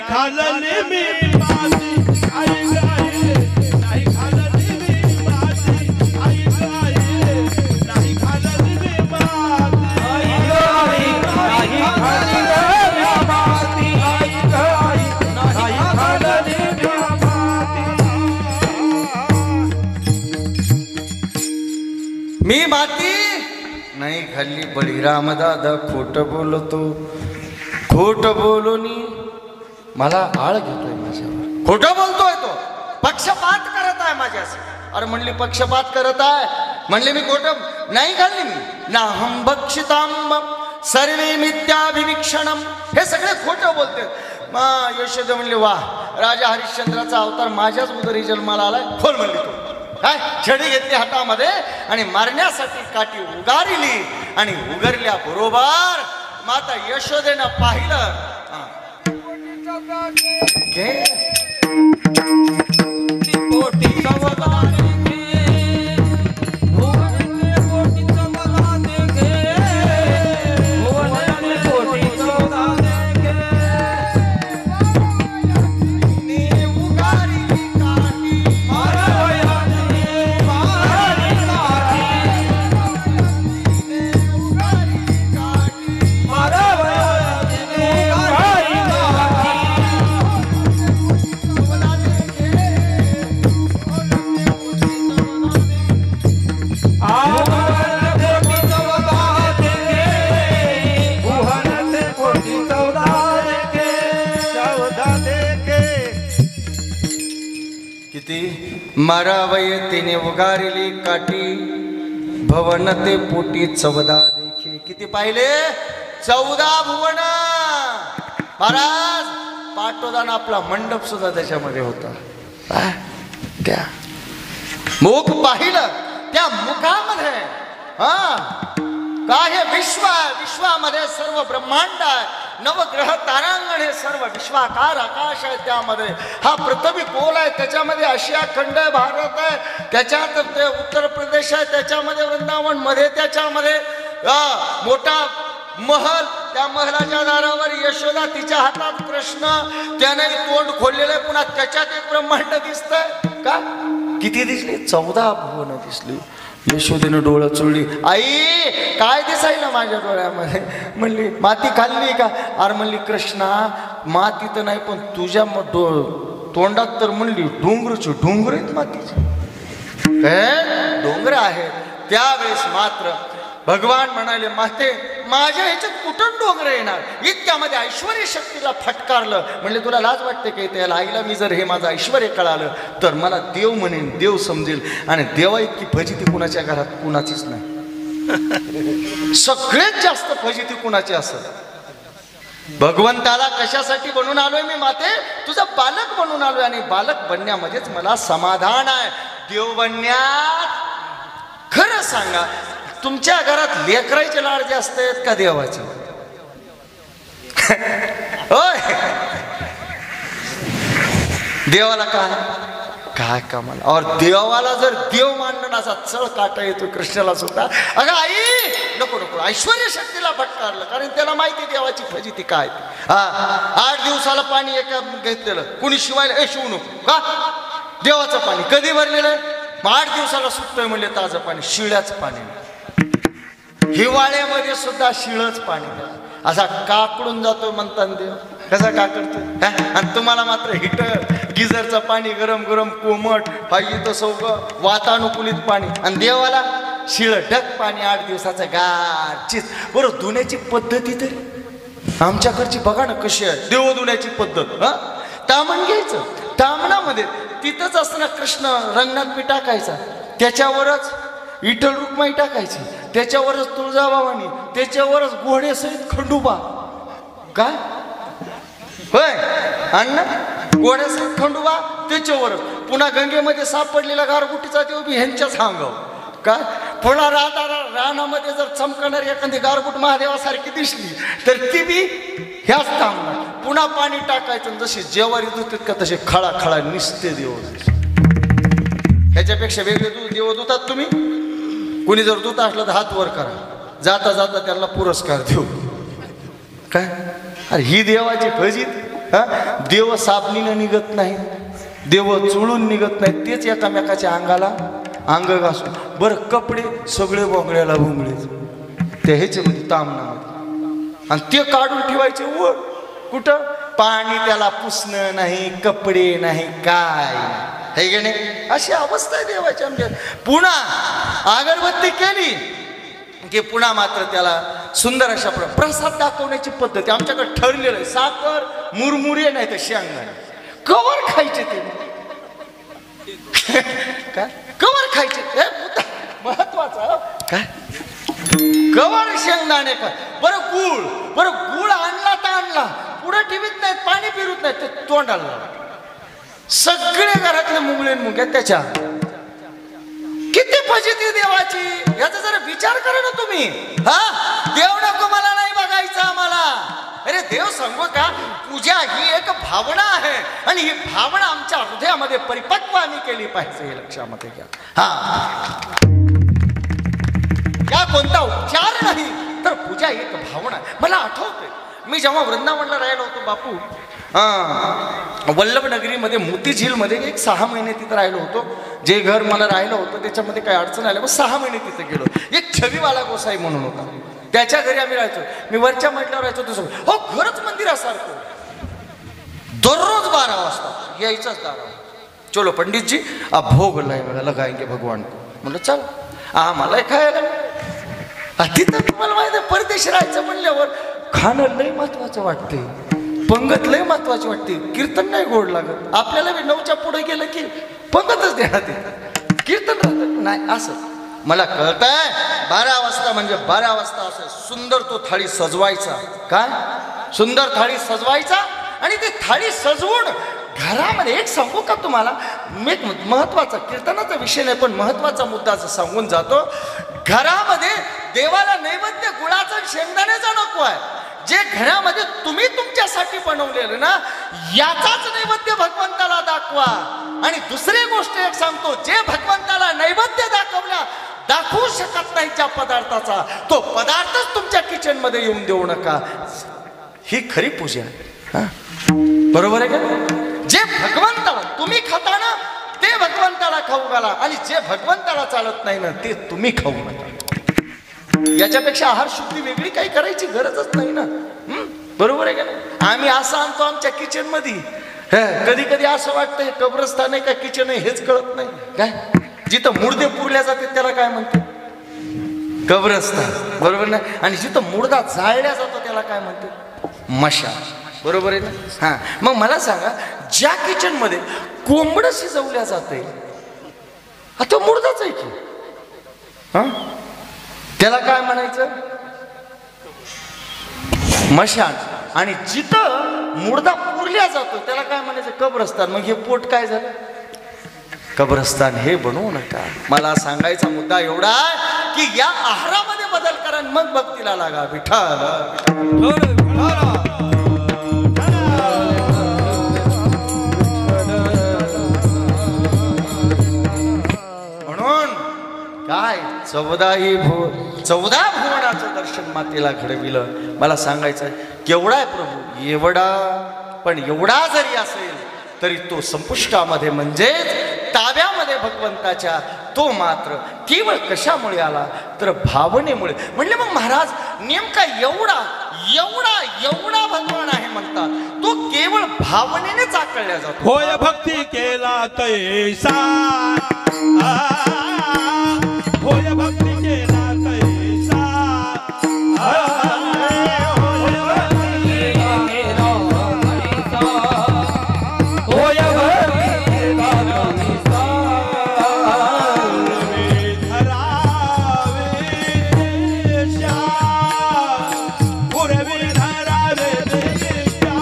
S2: खाल्ली मी माती आई गाई नाही खाल्ली मी माती आई गाई नाही खाल्ली मी माती आई गाई नाही खाल्ली मी माती आई गाई नाही खाल्ली मी माती
S1: मी माती नाही खाल्ली. बळीराम दादा खोट बोलतो, खोट बोलून मला आळ घेतोय माझ्यावर. खोटं बोलतोय तो, पक्षपात करत आहे माझ्याशी. अरे म्हणली पक्षपात करत आहे, म्हणले मी खोटं नाही खाल्ली. मी ना हम भक्षितांब सर्वे मिथ्याभिवीक्षणम, हे सगळे खोटं बोलते. यशोदा म्हणले वा, राजा हरिश्चंद्राचा अवतार माझ्याच उदरी जन्माला आलाय. खोल म्हणली तो. काय छडी घेतली हातामध्ये आणि मारण्यासाठी काठी उगारली आणि उगरल्या बरोबर माता यशोदेनं पाहिलं. मारावय तिने उगारली काठी भवन ते पोटी 14 देखे. किती पाहिले? 14 भुवन. महाराज पाटोदान आपला मंडप सुद्धा त्याच्यामध्ये होता. त्या मुख पाहिलं, त्या मुखामध्ये काय हे विश्व आहे. विश्वामध्ये सर्व ब्रह्मांड आहे, नवग्रह तारांगण हे सर्व विश्वाकार आकाश आहे. त्यामध्ये हा पृथ्वी गोल आहे, त्याच्यामध्ये आशिया खंड आहे, भारत आहे, त्याच्यात ते उत्तर प्रदेश आहे, त्याच्यामध्ये वृंदावन मध्ये, त्याच्यामध्ये मोठा महल, त्या महलाच्या दारावर यशोदा, तिच्या हातात कृष्ण, त्याने तोंड खोललेलं. पुन्हा त्याच्यात एक ब्रह्मांड दिसतंय. का किती दिसली? 14 भुवन दिसली. यशोदेनं डोळं चोळली. आई काय दिसायला माझ्या डोळ्यामध्ये? म्हणली माती खाल्ली का? अरे म्हणली कृष्णा माती तर नाही, पण तुझ्या तोंडात तर म्हणली डोंगरची डोंगर आहेत, मातीचे डोंगर आहेत. त्यावेळेस मात्र भगवान म्हणाले माते माझ्या ह्याच्यात कुठं डोंगर येणार? इतक्यामध्ये ऐश्वर्य शक्तीला फटकारलं. म्हणले तुला लाज वाटते की? त्याला आईला मी जर हे माझं ऐश्वर्य कळालं तर मला देव म्हणेन, देव समजेल. आणि देवा इतकी फजिती कुणाच्या घरात कुणाचीच नाही. सगळ्यात जास्त फजिती कुणाची असत? भगवंताला कशासाठी बनून आलोय मी माते? तुझा बालक बनून आलोय, आणि बालक बनण्यामध्येच मला समाधान आहे. देव बनण्यात खरं सांगा तुमच्या घरात लेकराचे लाड जास्त आहेत का देवाचे? होय, देवाला काय कामाला? और देवाला जर देव मानणं असा चळ काटा येतो कृष्णाला सुद्धा. अगं आई नको नको, ऐश्वर्य शक्तीला फटकारलं, कारण त्याला माहिती देवाची फजिती काय. 8 दिवसाला पाणी एका घेतलेलं, कुणी शिवायला शिवू नको का? देवाचं पाणी कधी भरलेलं आहे? 8 दिवसाला सुटतोय म्हणले ताजं पाणी, शिळ्याच पाणी. हिवाळ्यामध्ये सुद्धा शिळच पाणी असा काकडून जातो म्हणतात देव. कसा काकडतो? आणि तुम्हाला मात्र हिटर गिझरचं पाणी गरम गरम कोमट पाहिजे तसं वातानुकूलित पाणी, आणि देवाला शिळ ढक पाणी 8 दिवसाचं गारचीच. बरं धुण्याची पद्धती तरी आमच्याकडची बघा ना कशी आहे देव धुण्याची पद्धत. तामण घ्यायचं, तामणामध्ये तिथंच असताना कृष्ण रंगणात मी टाकायचा, त्याच्यावरच विठ्ठल रुक्माई टाकायची, त्याच्यावरच तुळजाभवानी, त्याच्यावरच घोडेसहित खंडोबा. काय होय अण्णा? घोड्यासहित खंडोबा त्याच्यावरच. पुन्हा गंगेमध्ये सापडलेला गारगुटीचा देव बी ह्यांच्याच अंगावर. काय पुन्हा रानामध्ये जर चमकणारी एखादी गारगुट महादेवासारखी दिसली तर ती बी ह्याच थांबणार. पुन्हा पाणी टाकायचं, जसे जेवारी धुतात का तसे खळा खळा निसते देव. ह्याच्यापेक्षा वेगळे देव धुतात तुम्ही? कुणी जर दूत असलं तर हात वर करा, जाता जाता त्यांना पुरस्कार देऊ. काय अरे ही देवाची फजित. देव साबणीनं निघत नाही, देव चुळून निघत नाही, तेच एकामेकाच्या अंगाला अंग घासून. बरं कपडे सगळे बोंगळ्याला बोंगळे ते ह्याच्यामध्ये तामणामध्ये, आणि ते काढून ठेवायचे वर कुठं, पाणी त्याला पुसणं नाही, कपडे नाही, काय हे गे नाही. अशी अवस्था आहे देवाची आमच्या. पुन्हा अगरबत्ती केली की पुन्हा मात्र त्याला सुंदर अशा प्रसाद दाखवण्याची पद्धती आमच्याकडे ठरलेलं आहे. साखर मुरमुरे नाही तर शेंगदाणे कवर खायचे ते काय कवर खायचे हे महत्वाचं काय कवर शेंगदाणे काय. बरं गुळ आणला तर आणला, पुढे ठेवीत नाहीत, पाणी पिरूत नाहीत, ते तोंडाला सगळे घरातले मुंगळे मुंग्या त्याच्या. किती फजिती देवाची याचा जरा विचार करा ना तुम्ही. हा देव नको मला नाही बघायचं आम्हाला. अरे देव सांगू का, पूजा ही एक भावना आहे आणि ही भावना आमच्या हृदयामध्ये परिपक्व आम्ही केली पाहिजे, हे लक्षामध्ये घ्या. हा या कोणता उपचार नाही तर पूजा एक भावना. मला आठवते मी जेव्हा वृंदावनला राहिलो होतो बापू, वल्लभनगरीमध्ये मोती झीलमध्ये एक 6 महिने तिथं राहिलो होतो. जे घर मला राहिलं होतं त्याच्यामध्ये काही अडचण आल्या, मग 6 महिने तिथे गेलो. एक छबीवाला गोसाई म्हणून होता, त्याच्या घरी आम्ही राहायचो. मी वरच्या मजल्यावर राहायचो तसं. हो घरच मंदिरासारखं. दररोज 12 वाजता यायचंच दारावर. चलो पंडित जी आप भोग लगाएंगे भगवान को. म्हणलं चल आम्हाला खायला. तिथं तुम्हाला माहिती आहे परदेश राहायचं म्हणल्यावर खाणं लय महत्वाचं वाटते, पंगत लय महत्वाची वाटते. कीर्तन नाही गोड लागत आपल्याला. 9च्या पुढे गेलं की पंगतच देण्यात येतं, कीर्तन राहत नाही. असं मला कळतंय 12 वाजता म्हणजे 12 वाजता असं सुंदर तो थाळी सजवायचा. काय सुंदर थाळी सजवायचा आणि ती थाळी सजवून घरामध्ये. एक सांगू का तुम्हाला, मी महत्वाचा कीर्तनाचा विषय नाही पण महत्वाचा मुद्दा सांगून जातो. घरामध्ये देवाला नैवेद्य गुळाचा शेंगदाण्याचा नको आहे. जे घरामध्ये तुम्ही तुमच्यासाठी बनवलेलं ना याचाच नैवेद्य भगवंताला दाखवा. आणि दुसरी गोष्ट एक सांगतो, जे भगवंताला नैवेद्य दाखवू शकत नाही ज्या पदार्थाचा, तो पदार्थच तुमच्या किचन मध्ये येऊन देऊ नका. ही खरी पूजा आहे. बरोबर आहे का. जे भगवंताला तुम्ही खाता ना ते भगवंताला खाऊ घाला, आणि जे भगवंताला चालत नाही ना ते तुम्ही खाऊ नका. याच्यापेक्षा आहार शुद्धी वेगळी काही करायची गरजच नाही ना. बरोबर आहे का. आम्ही असं आणतो आमच्या किचन मध्ये. कधी कधी असं वाटतं कब्रस्तान आहे का किचन आहे हेच कळत नाही. काय जिथं मुर्दे पुरल्या जाते त्याला काय म्हणते, कब्रस्तान. बरोबर नाही. आणि जिथं मुर्दा जाळल्या जातो त्याला काय म्हणते, मशाल. बरोबर आहे ना. हा मग मला सांगा, ज्या किचन मध्ये कोंबड शिजवल्या जाते आता मुर्दाच आहे की, हा त्याला काय म्हणायचं, मशाल. आणि जिथं मुर्दा पुरल्या जातो त्याला काय म्हणायचं, कब्रस्तान. मग हे पोट काय झालं, कब्रस्तान हे बनवू नका. मला सांगायचा मुद्दा एवढा की या आहारामध्ये बदल करा, मग भक्तीला लागा. विठ्ठल काय 14 भुवनाचं दर्शन मातेला घडविलं. मला सांगायचं केवढा आहे प्रभू, एवढा. पण एवढा जरी असेल तरी तो संपुष्टामध्ये म्हणजेच ताब्यामध्ये भगवंताच्या, तो मात्र केवळ कशामुळे आला तर भावनेमुळे. म्हणले मग महाराज नेमका एवढा एवढा एवढा भगवान आहे म्हणतात, तो केवळ भावनेनेच आकळल्या जातो.
S2: होय भक्ती केला तैसा, होय भक्ती केला तैसा, होय भक्ती केला तैसा, होय भक्ती केला तैसा. पूर्वी धरावे देशा,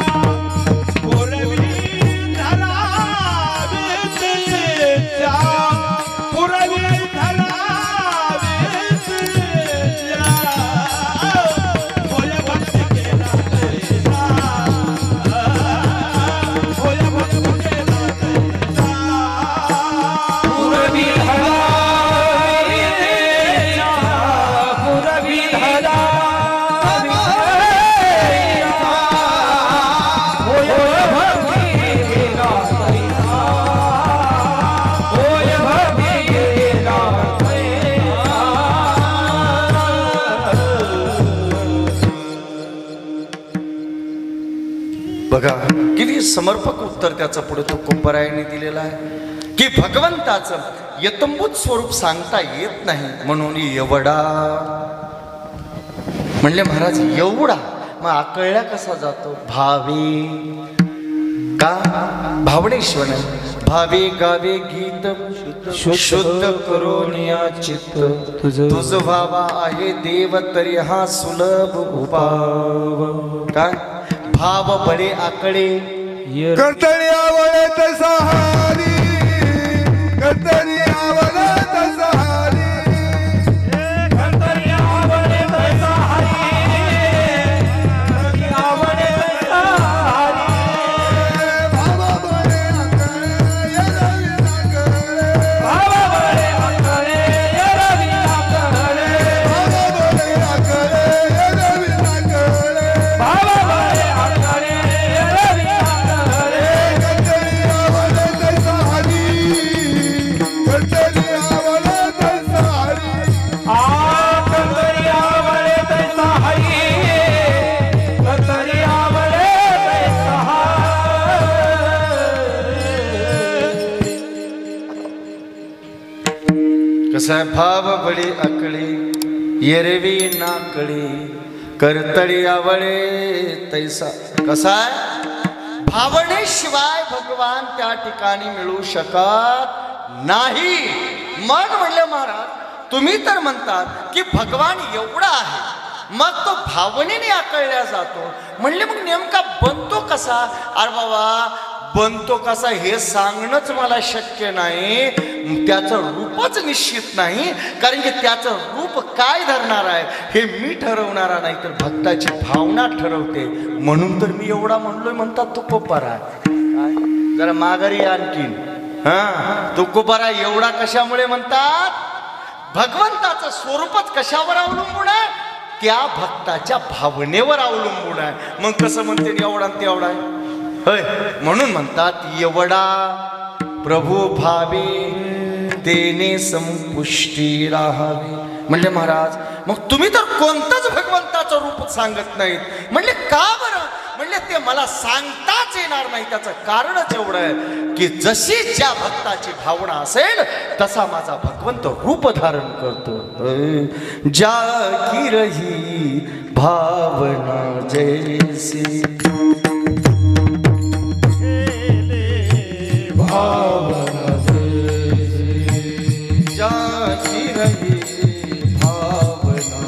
S2: पूर्वी धरावे देशा,
S1: बघा किती समर्पक उत्तर त्याचं पुढे तुकोबरायाने दिलेलं आहे की भगवंताचं यतंबूत स्वरूप सांगता येत नाही म्हणून एवढा म्हणले महाराज एवढा मग आकळल्या कसा जातो भावे का भावनेश्वर भावे गावे गीत शुद्ध करोनिया चित्त तुझ भावा आहे देव तरी हा सुलभ उपाव काय भाव बडे आकडे
S3: कर्तरी आवडत सहारी कर्तरी आवडत सहारी
S1: कसा भाव बडे आकळे येरवी नाकळे करतळी आवळे तैसा कसाय भावनेशिवाय भगवान त्या ठिकाणी मिळू शकत नाही मग म्हणले महाराज तुम्ही तर म्हणतात की भगवान एवढा आहे मग तो भावनेने आकळल्या जातो म्हणले मग नेमका बनतो कसा अरे बाबा बनतो कसा हे सांगणंच मला शक्य नाही त्याचं रूपच निश्चित नाही कारण की त्याचं रूप काय धरणार आहे हे मी ठरवणारा नाही तर भक्ताची भावना ठरवते म्हणून तर मी एवढा म्हणलोय म्हणतात तुकोबाराय जरा माघारी आणखीन तुकोबाराय एवढा कशामुळे म्हणतात भगवंताचं स्वरूपच कशावर अवलंबून आहे त्या भक्ताच्या भावनेवर अवलंबून आहे मग कसं म्हणते एवढा तेवढा आहे होय म्हणून म्हणतात एवढा प्रभू भावे तेने संपुष्टी राहावे म्हणले महाराज मग तुम्ही तर कोणतंच भगवंताचं रूप सांगत नाहीत म्हणले का बरं म्हणले ते मला सांगताच येणार नाही त्याचं कारणच एवढं आहे की जशी ज्या भक्ताची भावना असेल तसा माझा भगवंत रूप धारण करतो ज्या की रही भावना जैसी भावना जाती रही भावना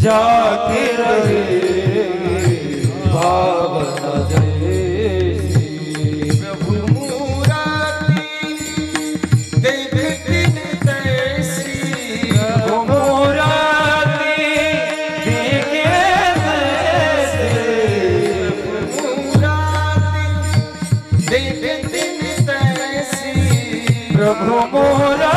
S1: जाती रही भावना प्रभु मुरारी देखती तैसी प्रभु मुरारी प्रभु मोरा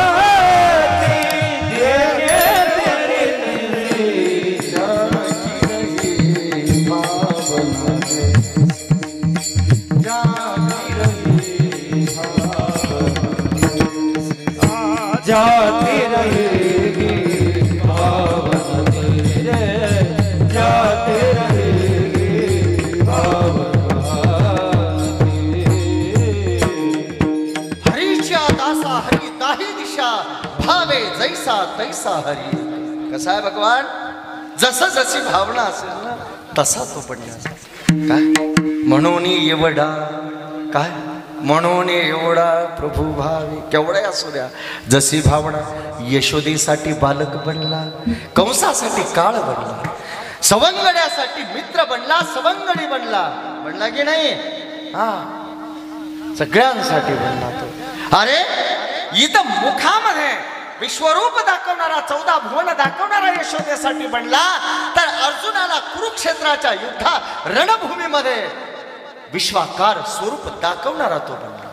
S1: जाती रहेगी भावना तेरे जाते रहेगी भावना हरीच्या दासा हरी दाही दिशा भावे जैसा तैसा हरी कसा आहे भगवान जसं जशी भावना असेल ना तसा तो पडला काय म्हणून एवढा काय म्हणून एवढा प्रभू भावे केवढा असू द्या जशी भावना यशोदेसाठी बालक बनला कंसासाठी काळ बनला सवंगड्यासाठी मित्र बनला सवंगडी बनला की नाही हा सगळ्यांसाठी बनला तो अरे इथं मुखामध्ये विश्वरूप दाखवणारा 14 भुवन दाखवणारा यशोदेसाठी बनला तर अर्जुनाला कुरुक्षेत्राच्या युद्धा रणभूमीमध्ये विश्वाकार स्वरूप दाखवणारा तो बनला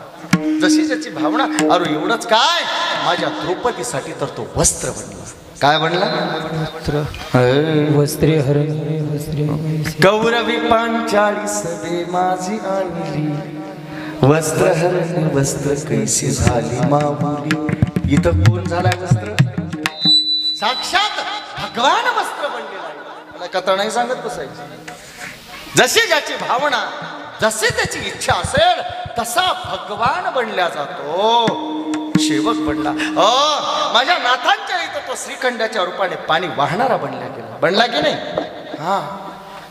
S1: जशी ज्याची भावना अरे एवढंच काय माझ्या द्रौपदीसाठी तर तो वस्त्र बनला काय बनला
S2: वस्त्रे हरणे वस्त्रे
S1: गौरवी पांचाळी सभे माझी आणली वस्त्र हरणे वस्त्र कैसी झाली माऊली इथं कोण झालाय वस्त्र साक्षात भगवान वस्त्र बनलेला आहे मला कथा नाही सांगत बसायची जशी ज्याची भावना, जशी त्याची इच्छा असेल तसा भगवान बनला जातो, सेवक बनला. माझ्या नाथांच्या इथं तो श्रीखंडाच्या रूपाने पाणी वाहणारा बनला की नाही? हा,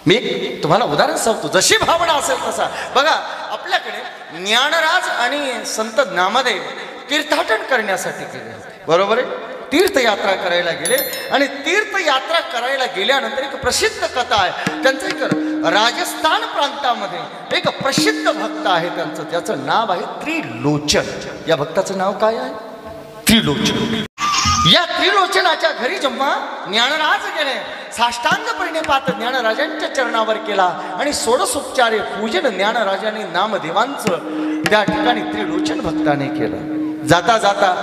S1: मी एक तुम्हाला उदाहरण सांगतो. जशी भावना असेल तसा. बघा, आपल्याकडे ज्ञानराज आणि संत नामदेव तीर्थाटन करण्यासाठी गेले, बरोबर आहे? तीर्थयात्रा करायला गेले आणि तीर्थयात्रा करायला गेल्यानंतर एक प्रसिद्ध कथा आहे त्यांचं. एक राजस्थान प्रांतामध्ये एक प्रसिद्ध भक्त आहे त्यांचं, त्याचं नाव आहे त्रिलोचन. या भक्ताचं नाव काय आहे? त्रिलोचन. या त्रिलोचनाच्या घरी जेव्हा ज्ञानराज गेले, साष्टांग प्रणिपात ज्ञानराजांच्या चरणावर केला आणि षोडशोपचारे पूजन ज्ञानराजाने नामदेवांचं त्या ठिकाणी त्रिलोचन भक्ताने केलं. जाता जाता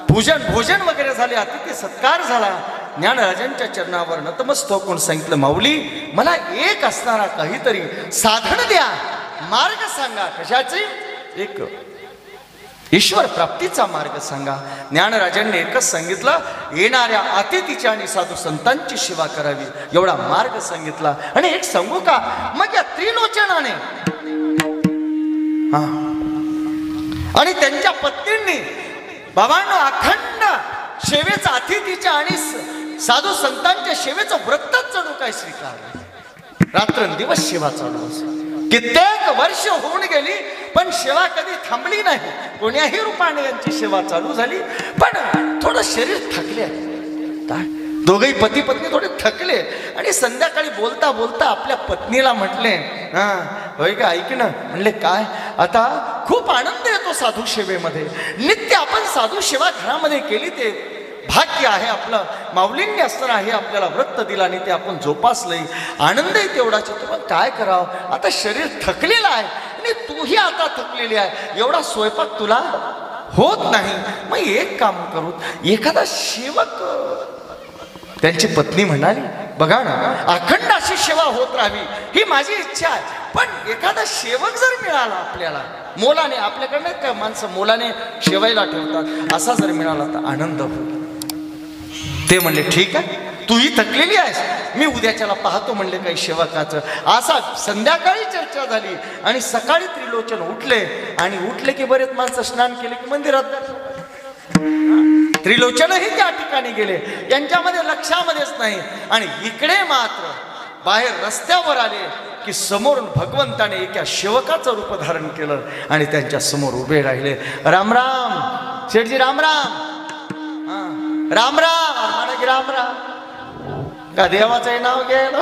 S1: पूजन भोजन वगैरे झाले, अतिथी सत्कार झाला. ज्ञानराजांच्या चरणावर नतमस्तक होऊन सांगितलं, माऊली मला एक असणारा काहीतरी साधन द्या, मार्ग सांगा. कशाची? एक ईश्वर प्राप्तीचा मार्ग सांगा. ज्ञानराजांनी एकच सांगितलं, येणाऱ्या अतिथीच्या आणि साधू संतांची सेवा करावी, एवढा मार्ग सांगितला. आणि एक सांगू का, मग या त्रिलोचनाने आणि त्यांच्या पत्नींनी बाबांनो अखंड सेवेचा, अतिथीच्या आणि साधू संतांच्या सेवेचं व्रतच जणू काय स्वीकारलं. रात्रंदिवस सेवा चालू असते. कित्येक वर्ष होऊन गेली पण सेवा कधी थांबली नाही. कोण्याही रूपाने यांची सेवा चालू झाली. पण थोडं शरीर थकले, दोघेही पती पत्नी थोडे थकले आणि संध्याकाळी बोलता बोलता आपल्या पत्नीला म्हटले, होय का, ऐक ना. म्हणले काय? आता खूप आनंद येतो साधू सेवेमध्ये, नित्य आपण साधू सेवा घरामध्ये केली ते भाग्य आहे आपलं. माऊलींनी असताना हे आपल्याला व्रत दिला आणि ते आपण जोपासलंय, आनंदही तेवढाच येतो. पण काय करावं, आता शरीर थकलेलं आहे आणि तूही आता थकलेली आहे, एवढा स्वयंपाक तुला होत नाही. मग एक काम करू, एखादा सेवक. त्यांची पत्नी म्हणाली, बघा ना, अखंड अशी सेवा होत राहावी ही माझी इच्छा आहे, पण एखादा सेवक जर मिळाला आपल्याला मोलाने, आपल्याकडे काय माणसं मोलाने सेवायला ठेवतात, असा जर मिळाला तर आनंद होईल. ते म्हणले ठीक आहे, तूही थकलेली आहेस, मी उद्याच्याला पाहतो म्हणले काही सेवकाचं. असा संध्याकाळी चर्चा झाली आणि सकाळी त्रिलोचन उठले आणि उठले की बरेच माणसं स्नान केले की मंदिरात. त्रिलोचनही त्या ठिकाणी गेले, यांच्यामध्ये लक्षामध्येच नाही. आणि इकडे मात्र बाहेर रस्त्यावर आले की समोरून भगवंताने एका सेवकाचं रूप धारण केलं आणि त्यांच्या समोर उभे राहिले. राम राम शेठजी, राम राम. राम राम म्हणा की राम राम. का देवाचं नाव घ्यायला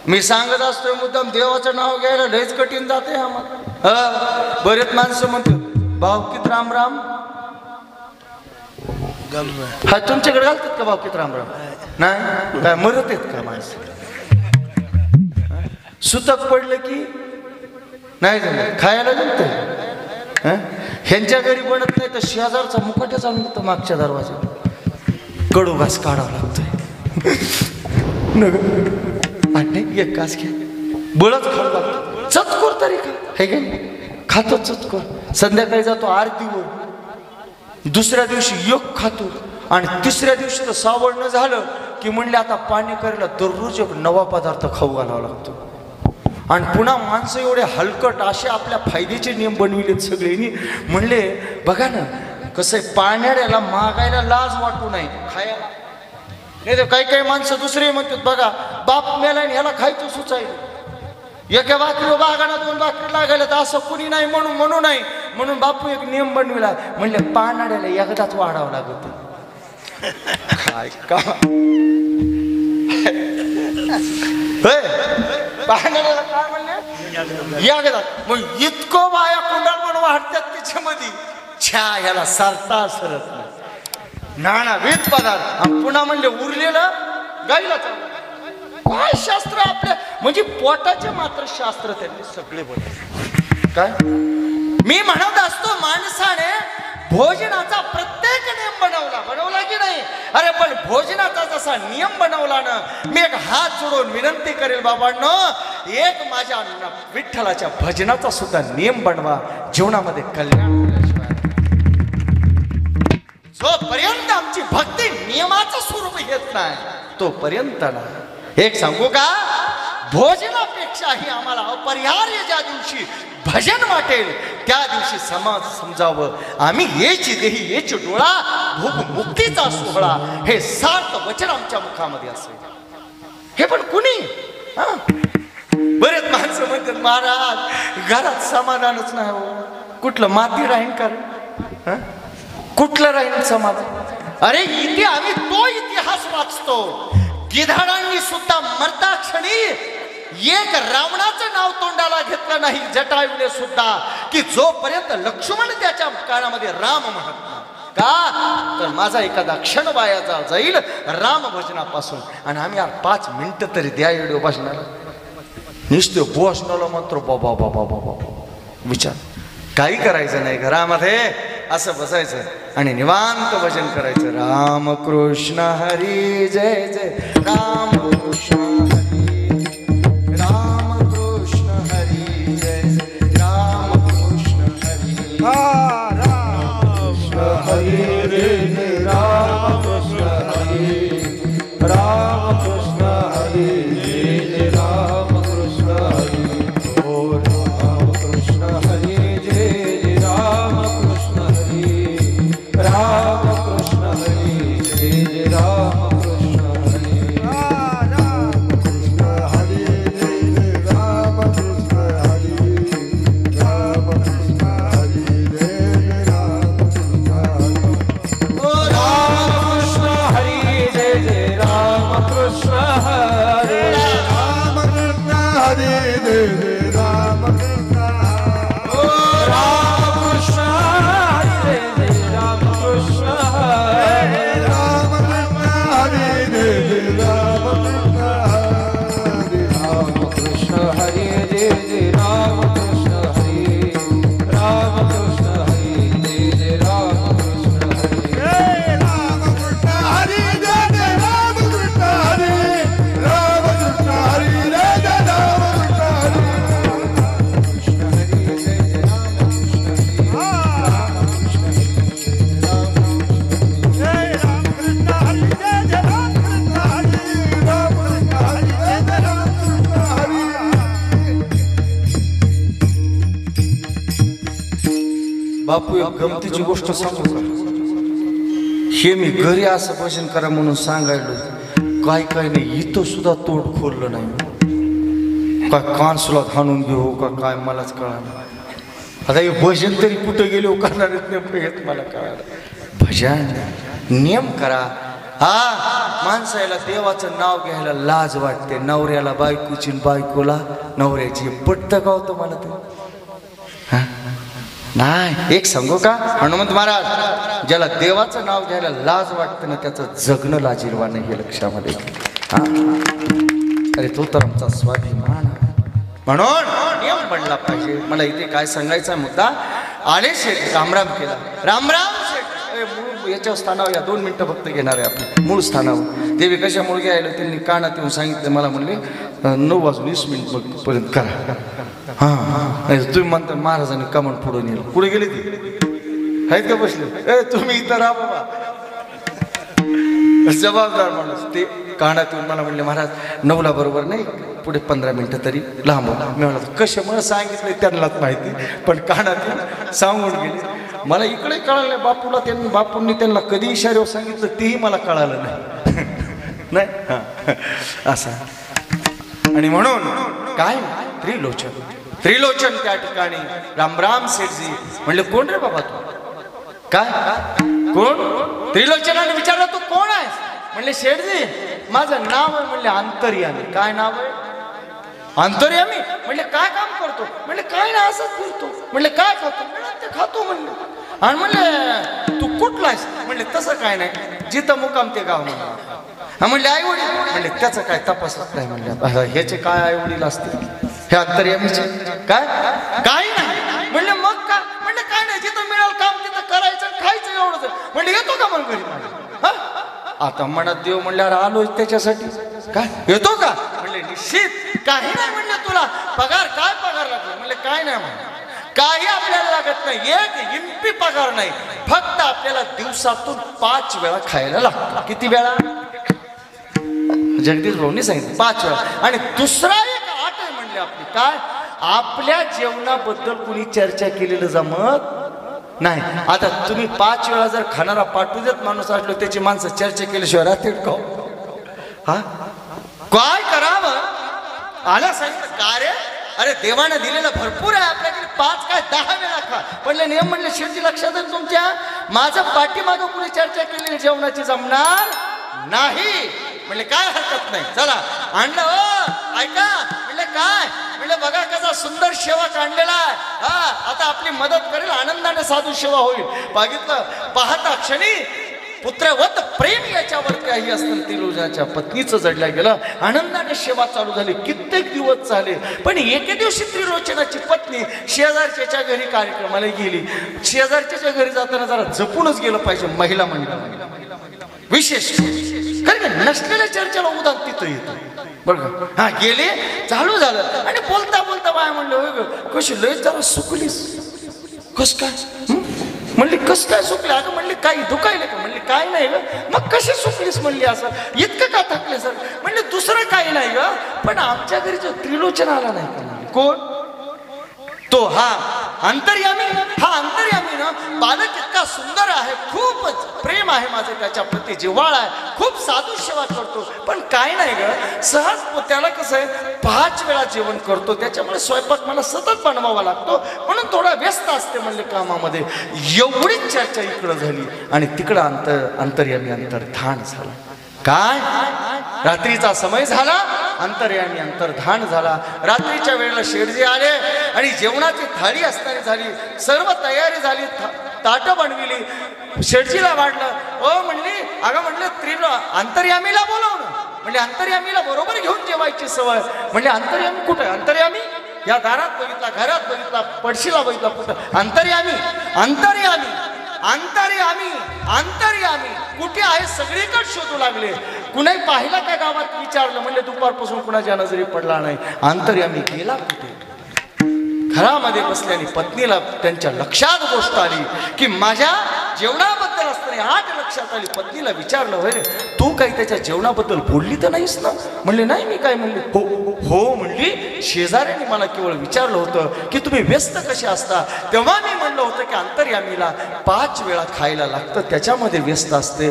S1: मी सांगत असतोय मुद्दाम, देवाचं नाव घ्यायला लयच कठीण जाते आम्हाला. बरेच माणसं म्हणतो भावकीत राम राम. हा तुमच्याकडे घालतात का भावकीत राम राम? नाही काय मरत आहेत का माणसं? सुतक पडलं की नाही जमत, खायला जमत. ह्यांच्या घरी बनत नाही तर शेजारचा मुकाट्याच आणून देतो मागच्या दरवाजा. कडू घास काढावा लागतोय. एक घास घ्या, बळच खाऊ लागतो. चतकोर तरी खा, हे घे खातो चतकोर. संध्याकाळी जातो आरतीवर, दुसऱ्या दिवशी योग खातो आणि तिसऱ्या दिवशी तर सावडणं झालं की म्हणले आता पाणी करायला दररोज एक नवा पदार्थ खाऊ घालावा लागतो. आणि पुन्हा माणसं एवढे हलकट असे आपल्या फायद्याचे नियम बनविलेत सगळ्यांनी. म्हणले बघा ना कसं आहे, पाण्याला मागायला लाज वाटू नये, खायला नाही तर काही काही माणसं दुसरे म्हणतात बघा बाप मेला ह्याला खायचं सुचायला, एका भाकरी बागाना दोन भाकरी लागायला तर असं कुणी नाही म्हणू नाही. म्हणून बापू एक नियम बनविला, म्हणले पाण्याला एकदाच वाढावं लागत. काय का पाण्याला काय म्हणले एकदाच. मग इतकं बाया कुंडाल पण वाढतात त्याच्यामध्ये, छा ह्याला सरता सरत नाही नाना वेद पदार्थ. पुन्हा म्हणले उरलेलं गाईला काय शास्त्र आपल्या, म्हणजे पोटाचे मात्र शास्त्र त्यांनी सगळे बनवले. काय मी म्हणत असतो, माणसाने भोजनाचा प्रत्येक नियम बनवला की नाही? अरे पण भोजनाचा जसा नियम बनवला ना, मी एक हात जोडून विनंती करेल बाबांनो, एक माझ्या विठ्ठलाच्या भजनाचा सुद्धा नियम बनवा. जीवनामध्ये कल्याण जोपर्यंत आमची भक्ती नियमाचं स्वरूप घेत नाही तोपर्यंत ना. एक सांगू का, भोजनापेक्षाही आम्हाला अपरिहार्य ज्या दिवशी भजन वाटेल त्या दिवशी समाज समजावं आम्ही येची देही येची डोळा भूक मुक्तीचा सोहळा हे सार्थ वचन आमच्या मुखामध्ये असेल. हे पण कुणी बरेच माणसं म्हणतात महाराज घरात समाधानच नाही हो. कुठलं माती राहीन कारण कुठलं राहीन समाधान. अरे इथे आम्ही तो इतिहास वाचतो. गिधाडांनी सुद्धा मरता क्षणी एक रावणाचं नाव तोंडाला घेतलं नाही जटायूने सुद्धा की जोपर्यंत लक्ष्मण त्याच्या कानामध्ये राम म्हणत का तर माझा एखादा क्षण वाया जाईल राम भजनापासून. आणि आम्ही 5 मिनिटं तरी द्या एवढे भाषणाला निश्चित भाषणाला मात्र बाबा बाबा बाबा विचार काही करायचं नाही. घरामध्ये असं बसायचं आणि निवांत भजन करायचं. राम कृष्ण हरी जय जय राम कृष्ण हरी राम कृष्ण हरी जय जय राम कृष्ण हरी
S3: राम कृष्ण हरी जय राम कृष्ण हरी राम कृष्ण हरी जय राम कृष्ण हरी ओ राम कृष्ण हरी जय राम कृष्ण हरी राम कृष्ण हरी जय राम कृष्ण हरी राम कृष्ण हरी जय राम कृष्ण हरी राम कृष्ण हरी जय राम कृष्ण हरी ओ राम कृष्ण हरी जय जय राम कृष्ण हरी राम कृष्ण हरी जय जय राम कृष्ण ओ राम कृष्ण हरी जय जय राम कृष्ण हरी राम कृष्ण हरी जय जय राम कृष्ण हरी राम कृष्ण हरी जय जय राम कृष्ण हरी राम कृष्ण हरी जय जय राम कृष्ण हरी राम कृष्ण हरी जय जय राम कृष्ण हरी राम कृष्ण हरी जय जय राम कृष्ण हरी कृष्ण हरी जय जय राम कृष्ण हरी राम कृष्ण हरी जय राम कृष्ण हरी जय जय राम कृष्ण हरी राम कृष्ण हरी जय जय राम कृष्ण हरी.
S1: बापू एक गमतीची गोष्ट सांगू का? हे मी घरी असं भजन करा म्हणून सांगायलो काय नाही इथं सुद्धा तोड खोललं नाही. काय कानसुलात हाणून घेऊ का काय मलाच कळालं. आता हे भजन तरी कुठं गेलो करणार नेमकं येत मला कळालं. भजन नियम करा. हा माणसाला देवाचं नाव घ्यायला लाज वाटते. नवऱ्याला बायकोची बायकोला नवऱ्याची पटतं का होतं मला ते नाही. एक सांगू का हनुमंत महाराज ज्याला देवाचं नाव घ्यायला लाज वाटतं ना त्याचं जगणं लाजीरवा नाही हे लक्षामध्ये. अरे तो तर आमचा स्वाभिमान म्हणून नियम बनला पाहिजे. मला इथे काय सांगायचा मुद्दा आले शेठ रामराम केला. रामराम शेठ याच्या स्थानावर या 2 मिनिटं फक्त घेणार आहे आपण मूळ स्थानावर. देवी कशा मुलगी आले त्यांनी कानात येऊन सांगितलं मला म्हणले 9:20 पर्यंत करा. तुम्ही म्हणता महाराजांनी कमन पुढे नेलं. पुढे गेले ते आहेत का बसले तुम्ही इथं राहा बाबा. जबाबदार माणूस ते कानात येऊन मला म्हणले महाराज 9ला बरोबर नाही पुढे 15 मिनिटं तरी लांब. मी म्हणलं कशामुळे सांगितलं त्यांनाच माहिती पण कानात येऊन सांगून गेले. मला इकडे कळालं नाही. बापूंनी त्यांना कधी इशाऱ्यावर सांगितलं तेही मला कळालं नाही. नाही असं आणि म्हणून काय त्रिलोचन त्या ठिकाणी रामराम शेठजी म्हणले कोण रे बाबा तू काय कोण. त्रिलोचनाने विचारलं तू कोण आहेस. म्हणले शेठजी माझं नाव आहे. म्हणले अंतर्यामी. काय नाव आहे अंतर्यामी. म्हणले काय काम करतो. म्हणले काय नाही असंच फिरतो. म्हणले काय खातो. ते खातो म्हणले. आणि म्हणले तू कुठला आहेस. म्हणले तसं काय नाही जिथं मुकाम ते गाव म्हणलं. म्हणले आई वडील. म्हणले त्याचं काय तपासत नाही. म्हणले ह्याचे काय आई वडील असतील हे अंतर्यामीचे काय काही नाही. म्हणले मग काय. म्हणले काय नाही जिथं मिळालं काम तिथं करायचं खायचं एवढंच. म्हणले येतो का मग घरी. आता मनात देव म्हणल्यावर आलोय त्याच्यासाठी काय येतो का. म्हणले निश्चित काही नाही. म्हणले तुला पगार काय पगार लागतो. म्हणले काय नाही. म्हणले काही आपल्याला लागत नाही. एक इम्पी पगार नाही. फक्त आपल्याला दिवसातून 5 वेळा खायला लागतो. किती वेळा जगदीश भाऊनी सांगितलं 5 वेळा. आणि दुसरा एक आपली काय आपल्या जेवणाबद्दल कुणी चर्चा केलेलं जमत नाही. आता तुम्ही 5 वेळा जर खाणारा पाठवू देत माणूस असलो त्याची माणसं चर्चा केल्याशिवाय राहतील का? हा काय करावं आला सांगितलं का रे अरे देवाने दिलेलं भरपूर आहे आपल्याकडे 5 काय 10 वेळा खा म्हणले नियम म्हणले शिवजी लक्षात आहे तुमच्या माझं पाठीमागं कुणी चर्चा केलेली जेवणाची जमणार नाही. म्हणले काय हरकत नाही चला आणलं हो ऐका म्हणले काय म्हणले बघा कसा सुंदर सेवक आणलेला आहे. हा आता आपली मदत करेल आनंदाने साधू सेवा होईल. बघितलं पाहता क्षणी पुत्रवत प्रेम याच्यावर काही असतं त्रिलोचनाच्या पत्नीचं जडलं गेलं. आनंदाने सेवा चालू झाली. कित्येक दिवस झाले पण एके दिवशी त्रिलोचनाची पत्नी शेजारच्या घरी कार्यक्रमाला गेली. शेजारच्या घरी जाताना जरा जपूनच गेलं पाहिजे महिला मंडळ विशेष कारण नसलेल्या चर्चेला उदान तिथं येतं बरं हा गेले चालू झालं आणि बोलता बोलता बाय म्हणलं होय ग कशी लय जरा सुकलीस कस काय म्हणली कस काय सुकले अगं म्हणली काही दुखायले का म्हणली काय नाही ग मग कशी सुकलीस म्हणली असं इतकं का थकले सर म्हणले दुसरं काही नाही ग पण आमच्या घरी जो त्रिलोचन आला नाही का म्हणली कोण तो हा अंतर्यामी हा अंतर्यामी ना बालक इतका सुंदर आहे खूपच प्रेम आहे माझं त्याच्या प्रती जिव्हाळा आहे खूप साधू सेवा करतो पण काय नाही ग सहज त्याला कसं आहे 5 वेळा जेवण करतो त्याच्यामुळे स्वयंपाक मला सतत बनवावा लागतो म्हणून थोडा व्यस्त असते म्हणले कामामध्ये. एवढीच चर्चा इकडं झाली आणि तिकडं अंतर्यामी अंतर्धान झालं. काय रात्रीचा समय झाला अंतर्यामी अंतर्धान झाला. रात्रीच्या वेळेला शेडजी आले आणि जेवणाची थाळी असताना झाली सर्व तयारी झाली ताटं बनविली. शेडजीला वाढलं ओ म्हणली अगं म्हणलं अंतर्यामीला बोलवणं म्हणजे अंतर्यामीला बरोबर घेऊन जेवायची सवय. म्हणजे अंतर्यामी कुठे अंतर्यामी या दारात बघितला घरात बघितला पडशीला बघितला कुठं अंतर्यामी अंतर्यामी अंतर्यामी अंतर्यामी कुठे आहे सगळीकडे शोधू लागले. कुणी पाहिला का गावात विचारलं म्हणजे दुपारपासून कुणाच्या नजरी पडला नाही. अंतर्यामी गेला कुठे घरामध्ये बसल्याने पत्नीला त्यांच्या लक्षात गोष्ट आली की माझ्या जेवणाबद्दल असताना 8 लक्षात आली. पत्नीला विचारलं होय रे तू काही त्याच्या जेवणाबद्दल बोलली तर नाहीस ना म्हणले नाही मी काय म्हणले हो हो म्हणली शेजाऱ्याने मला केवळ विचारलं होतं की तुम्ही व्यस्त कसे असता तेव्हा मी म्हणलं होतं की अंतर्यामीला 5 वेळा खायला लागतं त्याच्यामध्ये व्यस्त असते.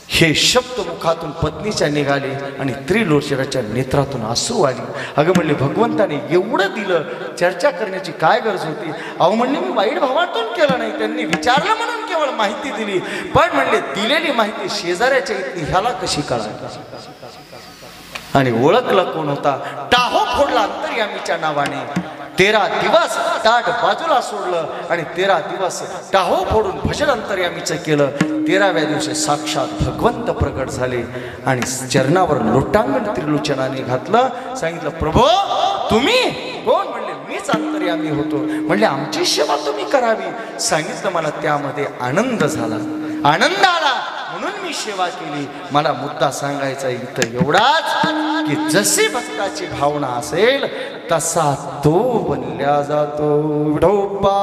S1: हे शब्द मुखातून पत्नीच्या निघाले आणि त्रिलोचनाच्या नेत्रातून अश्रू आली. अगं म्हणले भगवंताने एवढं दिलं चर्चा करण्याची काय गरज होती. अहो म्हणले मी वाईट भावातून केलं नाही त्यांनी विचारलं म्हणून केवळ माहिती दिली पण म्हणले दिलेली माहिती शेजाऱ्याच्या इतकी ह्याला कशी कळाली आणि ओळखलं कोण होता. टाहो फोडला अंतर्यामीच्या नावाने. 13 दिवस ताट बाजूला सोडलं आणि 13 दिवस टाहो फोडून भजन अंतर्यामीचं केलं. 13व्या दिवशी साक्षात भगवंत प्रकट झाले आणि चरणावर लोटांगण त्रिलोचनाने घातलं. सांगितलं प्रभो तुम्ही कोण म्हणले मीच अंतर्यामी होतो. म्हणले आमची सेवा तुम्ही करावी. सांगितलं मला त्यामध्ये आनंद झाला आनंद आला म्हणून मी सेवा केली. मला मुद्दा सांगायचा इथं एवढाच की जशी भक्ताची भावना असेल तसा तो बनल्या जातो. विठोबा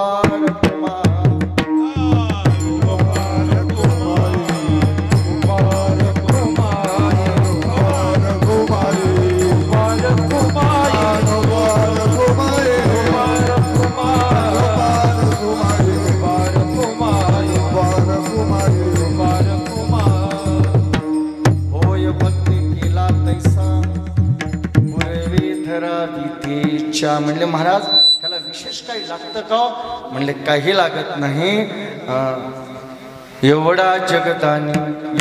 S1: म्हणले महाराज त्याला विशेष काही लागतं का म्हणले काही लागत नाही. एवढा जगदानी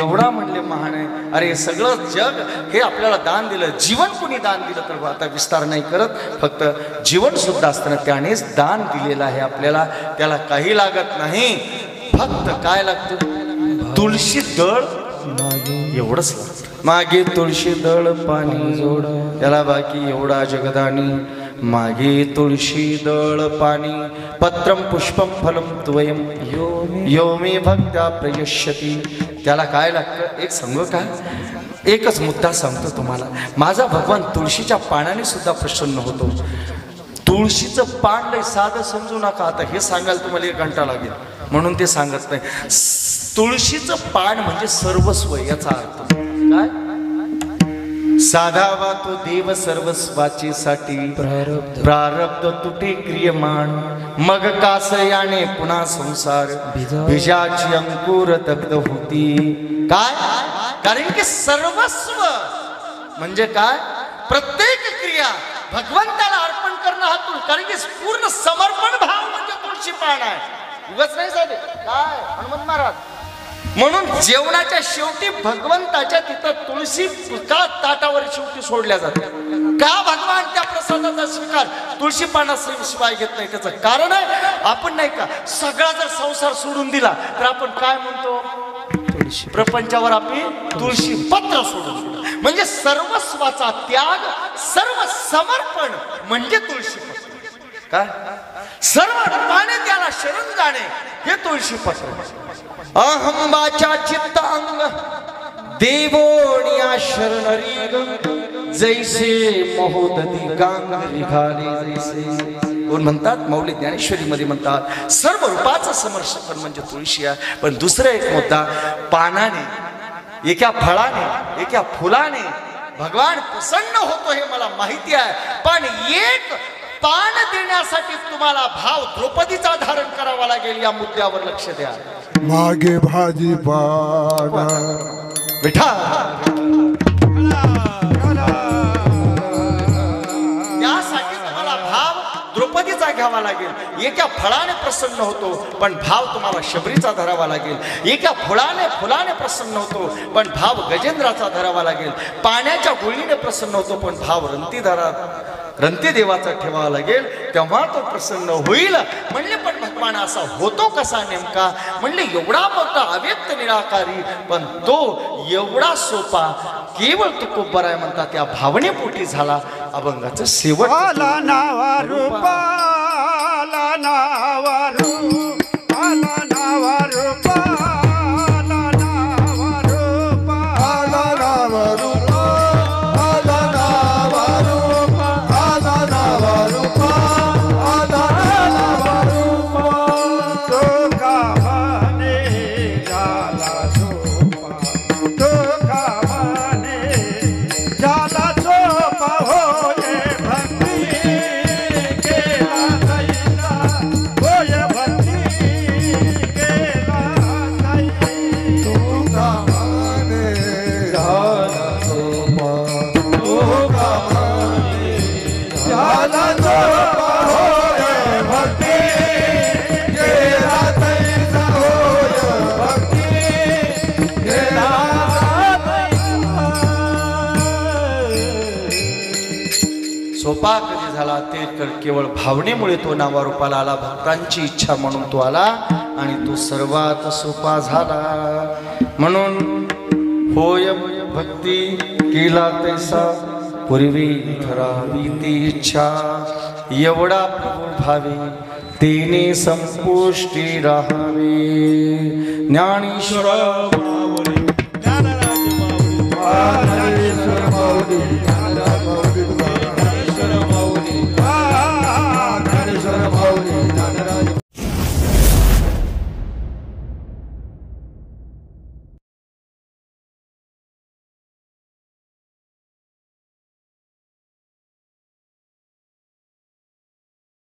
S1: एवढा म्हणले महान आहे. अरे सगळं जग हे आपल्याला दान दिलं जीवन कुणी दान दिलं तर आता विस्तार नाही करत फक्त जीवन सुद्धा असताना त्यानेच दान दिलेलं आहे आपल्याला. त्याला काही लागत नाही फक्त काय लागतं तुळशी दळ एवढंच लागतं. मागे तुळशी दळ पाणी जोड त्याला बाकी एवढा जगदानी. मागे तुळशी दळ पाणी पत्रम पुष्पम फलम त्वयम यो मे भक्त्या प्रयश्यती. त्याला काय लागतं एक सांगू का एकच मुद्दा सांगतो तुम्हाला. माझा भगवान तुळशीच्या पानाने सुद्धा प्रसन्न होतो. तुळशीचं पान लय साधं समजू नका. आता हे सांगायला तुम्हाला 1 घंटा लागेल म्हणून ते सांगत नाही. तुळशीचं पान म्हणजे सर्वस्व याचा अर्थ काय साधावा तो देव सर्वस्वाचे साठी प्रारब्ध तुटे क्रियमान मग कास याने पुन्हा संसार बीजाची अंकुर दग्ध होती काय कारण की सर्वस्व म्हणजे काय प्रत्येक क्रिया भगवंताला अर्पण करणं हा तुळ कारण की पूर्ण समर्पण भाव म्हणजे तुळशी पान आहे उगाच नाही साधे काय हनुमंत महाराज म्हणून जेवणाच्या शेवटी भगवंताच्या तिथं तुळशी का ताटावर शेवटी सोडल्या जाते का भगवान त्या प्रसादाचा स्वीकार तुळशी पानाशिवाय घेत नाही त्याचं कारण आहे आपण नाही का सगळा जर संसार सोडून दिला तर आपण काय म्हणतो प्रपंचावर आपली तुळशी पत्र सोडून म्हणजे सर्वस्वाचा त्याग सर्व समर्पण म्हणजे तुळशी पत्र काय सर्व रूपाने त्याला शरण जाणे हे तुळशी पत्र अहंबाच्या चित्त अंग देवोनिया शरणरी जैसे महोदधी गांग निघाले जैसे कोण म्हणतात मौली ज्ञानेश्वरी मध्ये म्हणतात सर्व रूपाचं समर्पण म्हणजे तुळशी आहे पण दुसरा एक मुद्दा पानाने एका फळाने एका फुलाने भगवान प्रसन्न होतो हे मला माहिती आहे पण एक पान देण्यासाठी तुम्हाला भाव द्रौपदीचा धारण करावा लागेल या मुद्द्यावर लक्ष द्या
S3: मागे भाजी पाना
S1: बेटा यासाठी तुम्हाला भाव द्रौपदीचा घ्यावा लागेल एका फळाने प्रसन्न होतो पण भाव तुम्हाला शबरीचा धरावा लागेल एका फुलाने प्रसन्न होतो पण भाव गजेंद्राचा धरावा लागेल पाण्याच्या गुळीने प्रसन्न होतो पण भाव रंती देवाचा ठेवावा लागेल तेव्हा तो प्रसन्न होईल म्हणले पण भगवान असा होतो कसा नेमका म्हणले एवढा मोठा अव्यक्त निराकारी पण तो एवढा सोपा केवळ तुकोबर आहे म्हणतात त्या भावनेपोटी झाला अभंगाचं शेवट
S2: आला नावा रूपा आला नावा रूपा आला नावा रूपा आला नावा रूपा
S3: आला नावा रूपा आला नावा रूपा आला नावा रूपा आला नावा रूपा
S2: तो कामाने झाला झोपा तो कामाने झाला झोपा होय भक्ती केला कैला होय भक्ती केला कैला
S3: तू कामाने झाला झोपा तू कामाने झाला झोपा होय भक्ती केला तैसा होय भक्ती केला
S1: सोपा कधी झाला ते केवळ भावनेमुळे तो नावारूपाला आला भक्तांची इच्छा म्हणून तो आला आणि तो सर्वात सोपा झाला म्हणून होय भक्ती केला तैसा पूर्वी ठरावी ती इच्छा एवढा प्रभू भावे तेने संपुष्टी राहावे ज्ञानेश्वर
S3: ज्ञानेश्वर माऊली